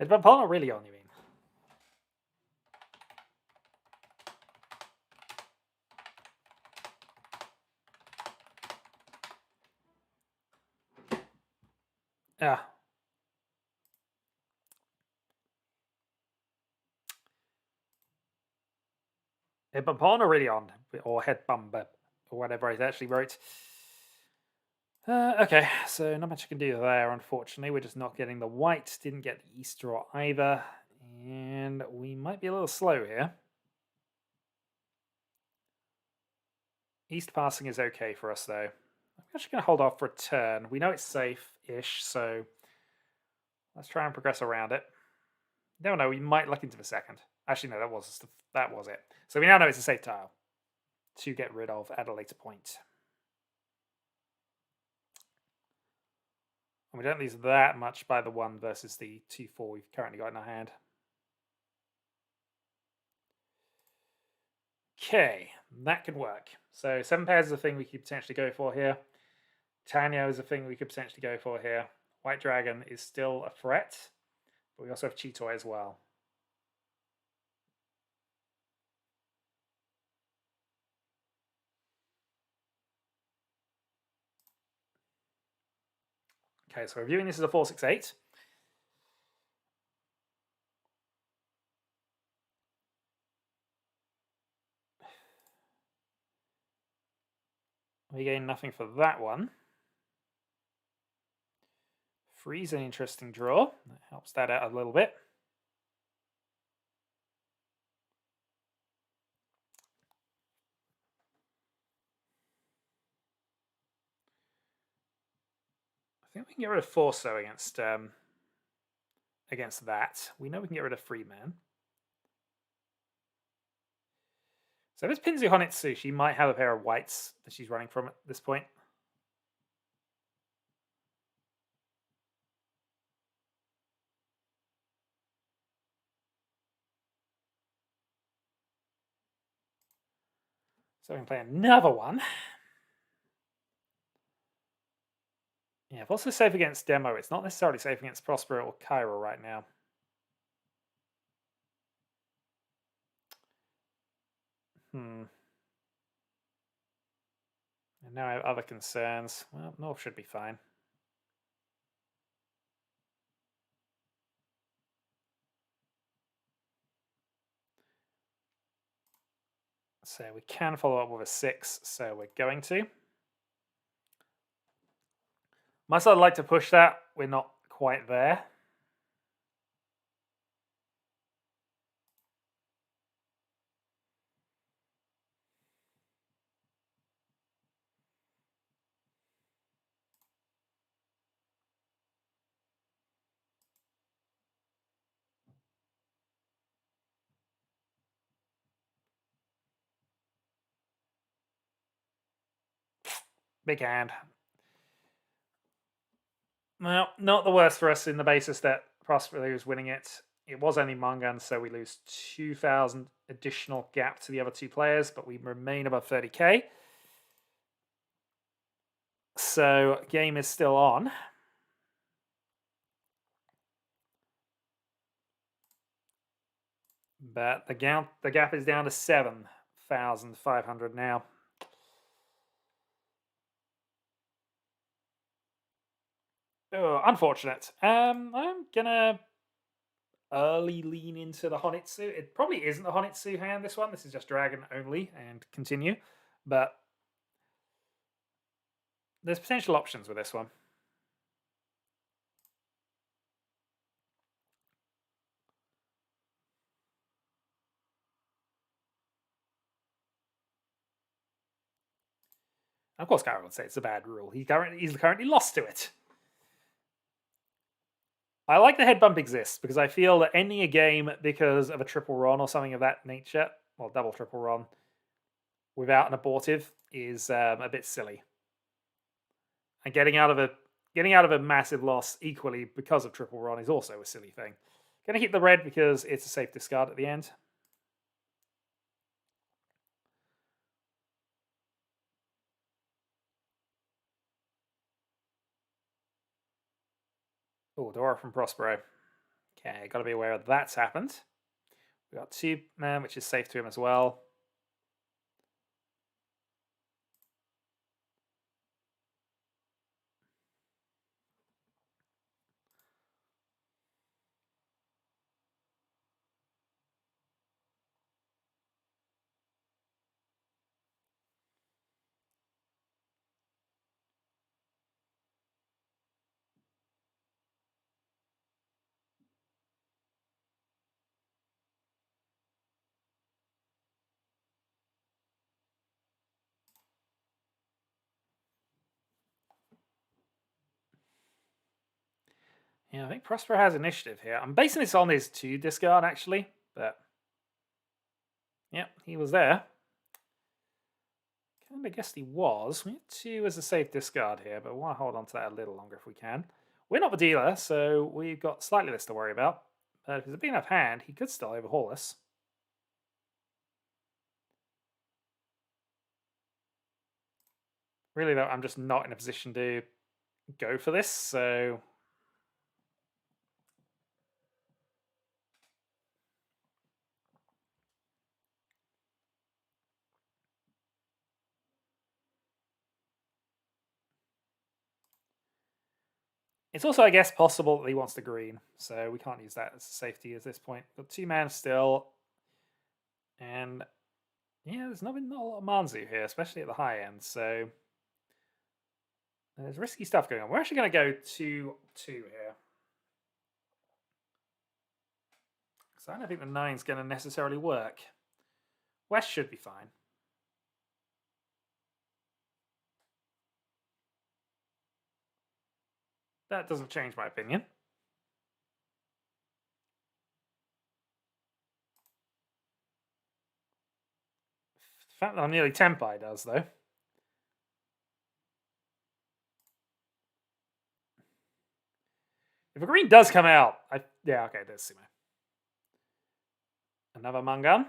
Headbump not really on, you mean? Yeah. Headbump or really on? Or headbump, or whatever I actually wrote. Okay, so not much I can do there, unfortunately. We're just not getting the white. Didn't get the east draw either. And we might be a little slow here. East passing is okay for us, though. I'm actually going to hold off for a turn. We know it's safe-ish, so let's try and progress around it. No, we might look into the second. Actually, no, that was it. So we now know it's a safe tile to get rid of at a later point. And we don't lose that much by the 1 versus the 2-4 we've currently got in our hand. Okay, that could work. So 7 pairs is a thing we could potentially go for here. Tanyo is a thing we could potentially go for here. White Dragon is still a threat, but we also have Cheetoy as well. Okay, so we're viewing this as a 4-6-8. We gain nothing for that one. Freeze an interesting draw. That helps that out a little bit. I think we can get rid of Force though against that. We know we can get rid of Freeman. So this Pinzu Honitsu, she might have a pair of whites that she's running from at this point. So we can play another one. Yeah, if also safe against Demo, it's not necessarily safe against Prospero or Cairo right now. And now I have other concerns. Well, North should be fine. So we can follow up with a 6, so we're going to. Much I'd like to push that, we're not quite there. Big hand. Well, not the worst for us in the basis that Prospero is winning it. It was only Mangan, so we lose 2,000 additional gap to the other 2 players, but we remain above 30k. So game is still on. But the gap is down to 7,500 now. Oh, unfortunate. I'm gonna early lean into the Honitsu. It probably isn't a Honitsu hand, this one. This is just Dragon only, and continue. But there's potential options with this one. Of course, Garrett would say it's a bad rule. He's currently lost to it. I like the head bump exists because I feel that ending a game because of a triple run or something of that nature, well, double triple run, without an abortive is a bit silly. And getting out of a massive loss equally because of triple run is also a silly thing. Gonna keep the red because it's a safe discard at the end. Oh, Dora from Prospero. Okay, got to be aware of that's happened. We got 2 man, which is safe to him as well. Yeah, I think Prospero has initiative here. I'm basing this on his 2 discard, actually. But, yeah, he was there. Kind of guessed he was. We have 2 as a safe discard here, but we want to hold on to that a little longer if we can. We're not the dealer, so we've got slightly less to worry about. But if it's a big enough hand, he could still overhaul us. Really, though, I'm just not in a position to go for this, so... It's also, I guess, possible that he wants the green, so we can't use that as a safety at this point. Got 2 mana still, and yeah, there's not a lot of Manzu here, especially at the high end, so there's risky stuff going on. We're actually going to go 2-2 here. So I don't think the 9's going to necessarily work. West should be fine. That doesn't change my opinion. The fact that I'm nearly Tempai does, though. If a green does come out, yeah, okay, there's Sumo. Another Mangan.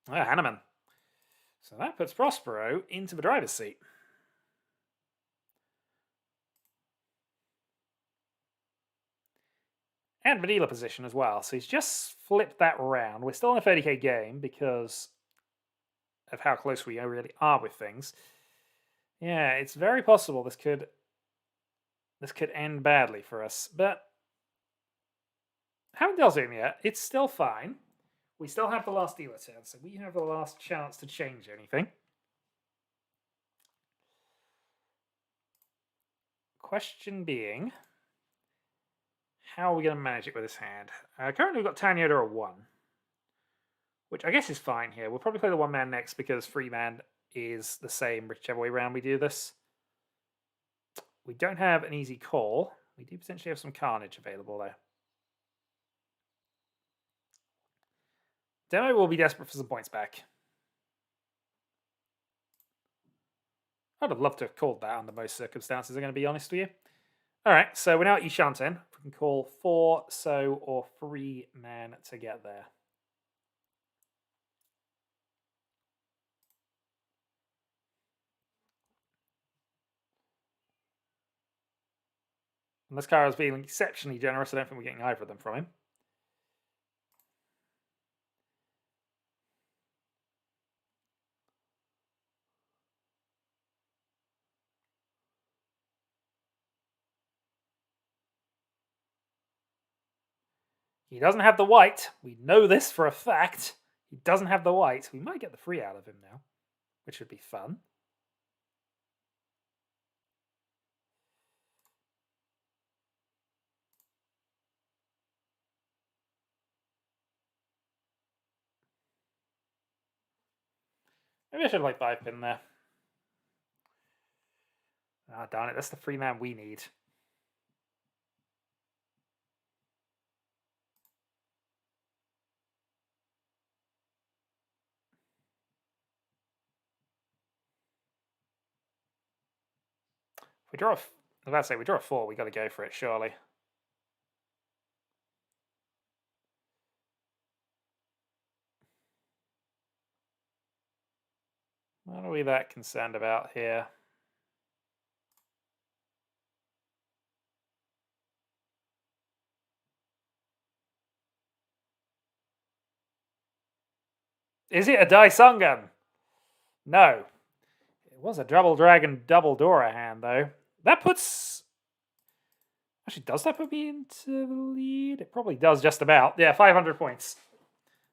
Ah, Hanneman. So that puts Prospero into the driver's seat. And vanilla position as well. So he's just flipped that round. We're still in a 30k game because of how close we really are with things. Yeah, it's very possible this could end badly for us. But haven't dealt with him yet. It's still fine. We still have the last dealer turn, so we have the last chance to change anything. Question being, how are we going to manage it with this hand? Currently we've got Tanyota at 1, which I guess is fine here. We'll probably play the 1 man next because 3 man is the same whichever way around we do this. We don't have an easy call. We do potentially have some carnage available though. Demo will be desperate for some points back. I'd have loved to have called that under most circumstances, I'm going to be honest with you. Alright, so we're now at Yishanten. We can call 4, so, or 3 man to get there. Unless Kara's being exceptionally generous, I don't think we're getting either of them from him. He doesn't have the white. We know this for a fact. He doesn't have the white. We might get the free out of him now, which would be fun. Maybe I should have 5-pin there. Ah, darn it. That's the free man we need. If we draw we draw a 4, we got to go for it, surely. What are we that concerned about here? Is it a Daisangan? No. It was a double dragon, double Dora hand, though. That puts... Actually, does that put me into the lead? It probably does, just about. Yeah, 500 points.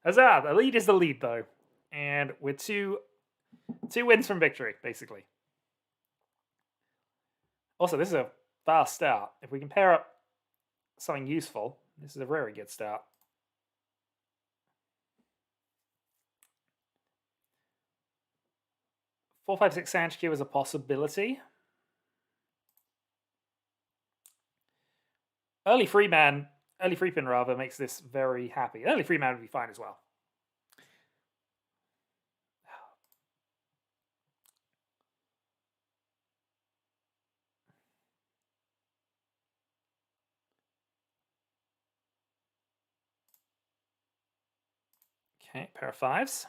Huzzah! The lead is the lead, though. And we're two wins from victory, basically. Also, this is a fast start. If we can pair up something useful, this is a very good start. 4-5-6 Sanchku is a possibility. Early free pin rather, makes this very happy. Early free man would be fine as well. Okay, pair of fives.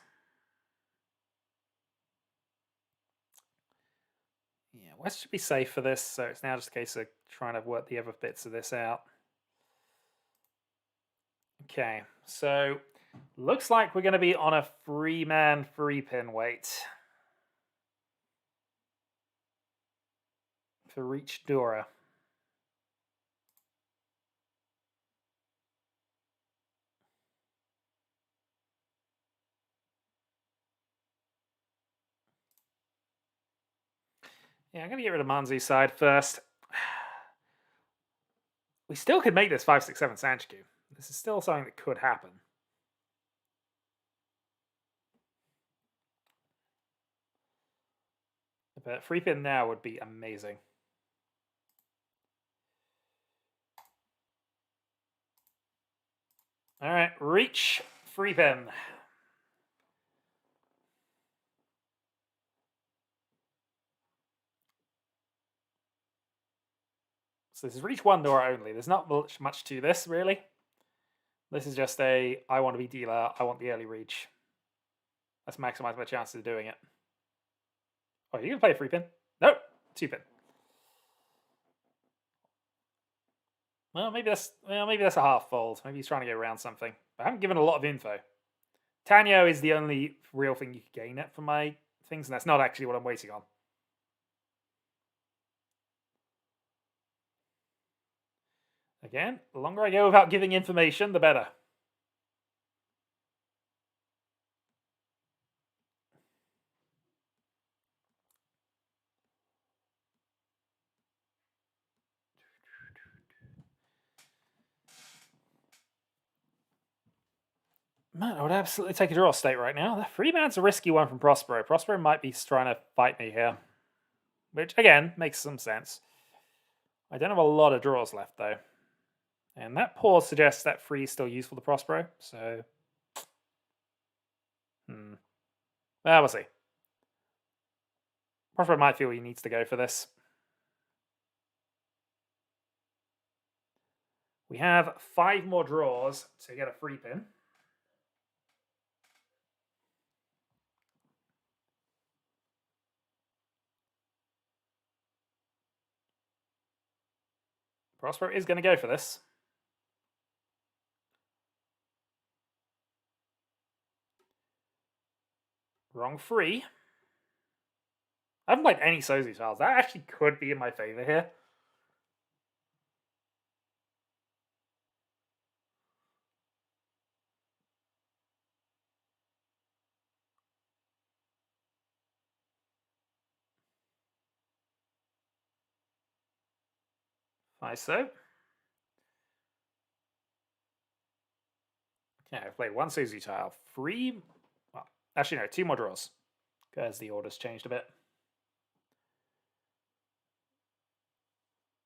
Yeah, West should be safe for this, so it's now just a case of trying to work the other bits of this out. Okay, so looks like we're going to be on a free-man, free-pin wait for Riichi Dora. Yeah, I'm going to get rid of Manzu's side first. We still could make this 5-6-7 Sanchku. This is still something that could happen. But free pin now would be amazing. All right, Riichi, free pin. So this is Riichi one door only. There's not much to this, really. This is just a, I want to be dealer, I want the early Riichi. Let's maximize my chances of doing it. Oh, you can play a free pin? Nope, 2-pin. Well, maybe that's a half fold. Maybe he's trying to get around something. But I haven't given a lot of info. Tanyo is the only real thing you can gain it from my things, and that's not actually what I'm waiting on. Again, the longer I go without giving information, the better. Man, I would absolutely take a draw state right now. The free man's a risky one from Prospero. Prospero might be trying to fight me here. Which, again, makes some sense. I don't have a lot of draws left, though. And that pause suggests that free is still useful to Prospero, so... Well, we'll see. Prospero might feel he needs to go for this. We have 5 more draws to get a free pin. Prospero is going to go for this. Wrong free. I haven't played any Sozu tiles. That actually could be in my favor here. So. Okay, I've played 1 Sozu tile. 3... Well, actually, no, 2 more draws. Because the order's changed a bit.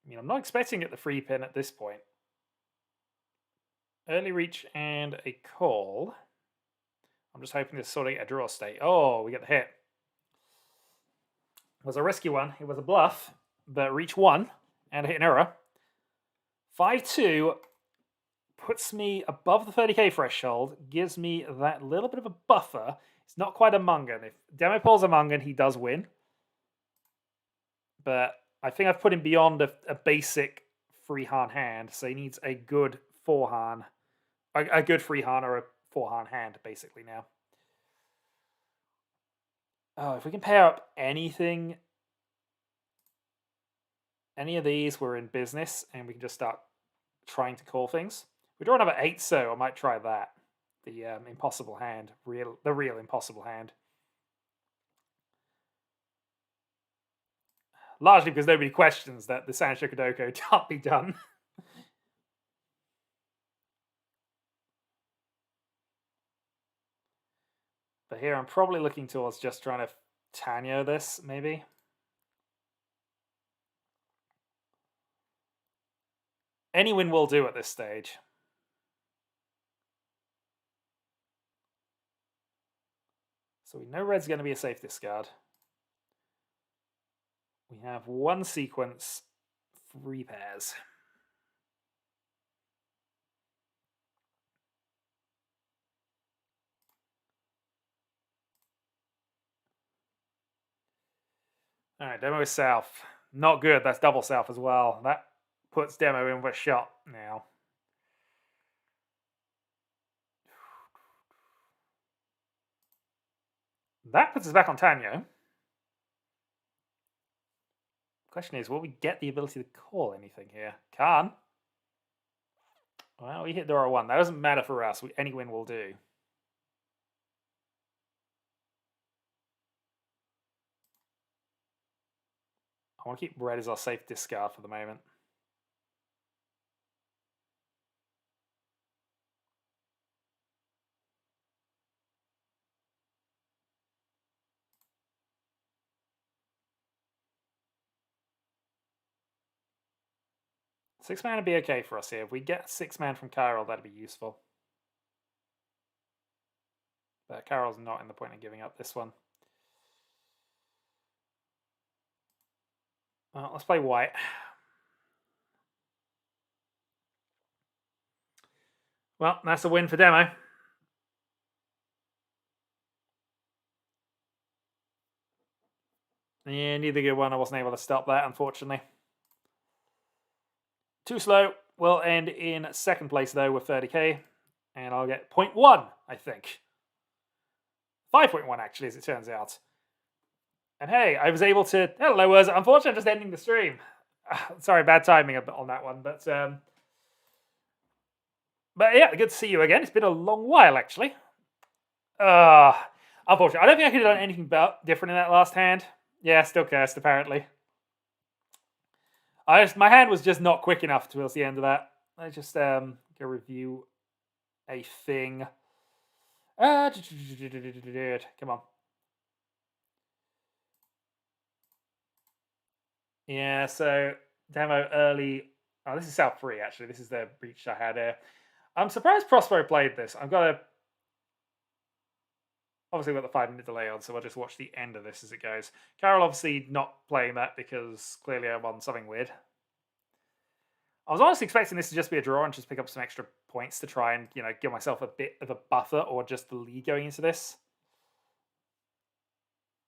I mean, I'm not expecting it the free pin at this point. Early Riichi and a call. I'm just hoping to sort of get a draw state. Oh, we get the hit. It was a risky one. It was a bluff, but Riichi won and a hit and error. 5-2 puts me above the 30k threshold, gives me that little bit of a buffer. It's not quite a Mungan. If Demo pulls a Mungan, he does win. But I think I've put him beyond a basic free-Han hand, so he needs a good 4-Han. A good free-Han or a 4-Han hand, basically, now. Oh, if we can pair up anything, any of these, we're in business, and we can just start trying to call things. We draw another 8, so I might try that. The impossible hand, the real impossible hand. Largely because nobody questions that the Sancho Kodoko can't be done. But here I'm probably looking towards just trying to Tanyo this, maybe. Any win will do at this stage. So we know red's going to be a safe discard. We have one sequence, 3 pairs. Alright, demo is south. Not good, that's double south as well. That puts demo in with a shot now. That puts us back on Tanyo. Question is, will we get the ability to call anything here? Can't. Well, we hit Dora 1. That doesn't matter for us. Any win will do. I want to keep red as our safe discard for the moment. Six man would be okay for us here. If we get 6 man from Carol, that'd be useful. But Carol's not in the point of giving up this one. Well, let's play white. Well, that's a win for demo. Yeah, neither good one. I wasn't able to stop that, unfortunately. Too slow. We'll end in second place, though, with 30k. And I'll get 0.1, I think. 5.1, actually, as it turns out. And hey, I was able to... Hello, was unfortunately, I'm just ending the stream. Sorry, bad timing on that one, but yeah, good to see you again. It's been a long while, actually. Unfortunately, I don't think I could have done anything different in that last hand. Yeah, still cursed, apparently. My hand was just not quick enough towards the end of that. I just go review a thing. Come on. Yeah, so demo early. Oh, this is South 3, actually. This is the breach I had here. I'm surprised Prospero played this. I've got obviously got the 5-minute delay on, so I'll just watch the end of this as it goes. Carol obviously not playing that because clearly I won something weird. I was honestly expecting this to just be a draw and just pick up some extra points to try and, give myself a bit of a buffer or just the lead going into this.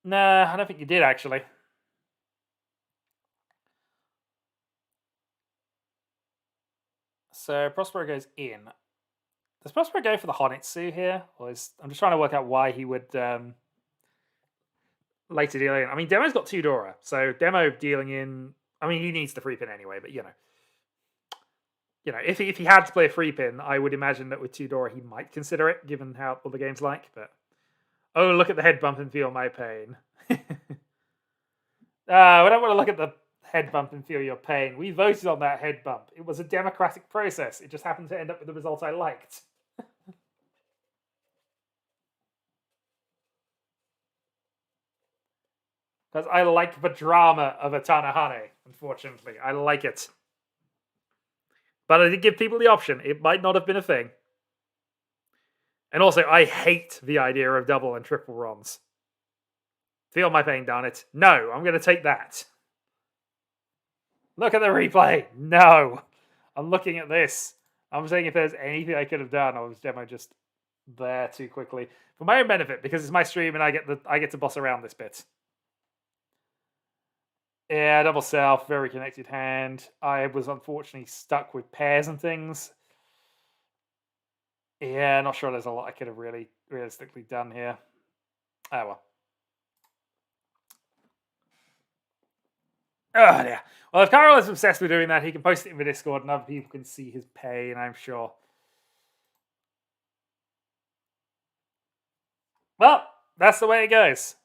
Nah, I don't think you did, actually. So Prospero goes in. Does Prospero go for the Honitsu here? Or I'm just trying to work out why he would later deal in. I mean, Demo's got 2 Dora, so Demo dealing in... I mean, he needs the free pin anyway, but, if he had to play a free pin, I would imagine that with 2 Dora he might consider it, given how all the game's like, but... Oh, look at the head bump and feel my pain. We don't want to look at the head bump and feel your pain. We voted on that head bump. It was a democratic process. It just happened to end up with the result I liked. Because I like the drama of a Tanahane, unfortunately. I like it. But I did give people the option. It might not have been a thing. And also, I hate the idea of double and triple ROMs. Feel my pain, darn it. No, I'm going to take that. Look at the replay. No. I'm looking at this. I'm saying if there's anything I could have done, I was Demo just there too quickly. For my own benefit, because it's my stream and I get to boss around this bit. Yeah, double south, very connected hand. I was unfortunately stuck with pairs and things. Yeah, not sure there's a lot I could have really realistically done here. Oh well. Oh yeah. Well, if Carol is obsessed with doing that, he can post it in the Discord and other people can see his pain, I'm sure. Well, that's the way it goes.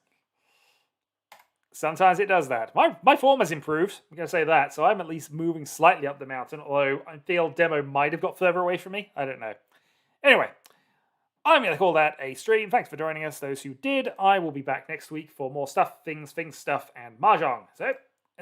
Sometimes it does that. My form has improved, I'm going to say that, so I'm at least moving slightly up the mountain, although I feel Demo might have got further away from me. I don't know. Anyway, I'm going to call that a stream. Thanks for joining us, those who did. I will be back next week for more stuff, things, stuff, and Mahjong. So,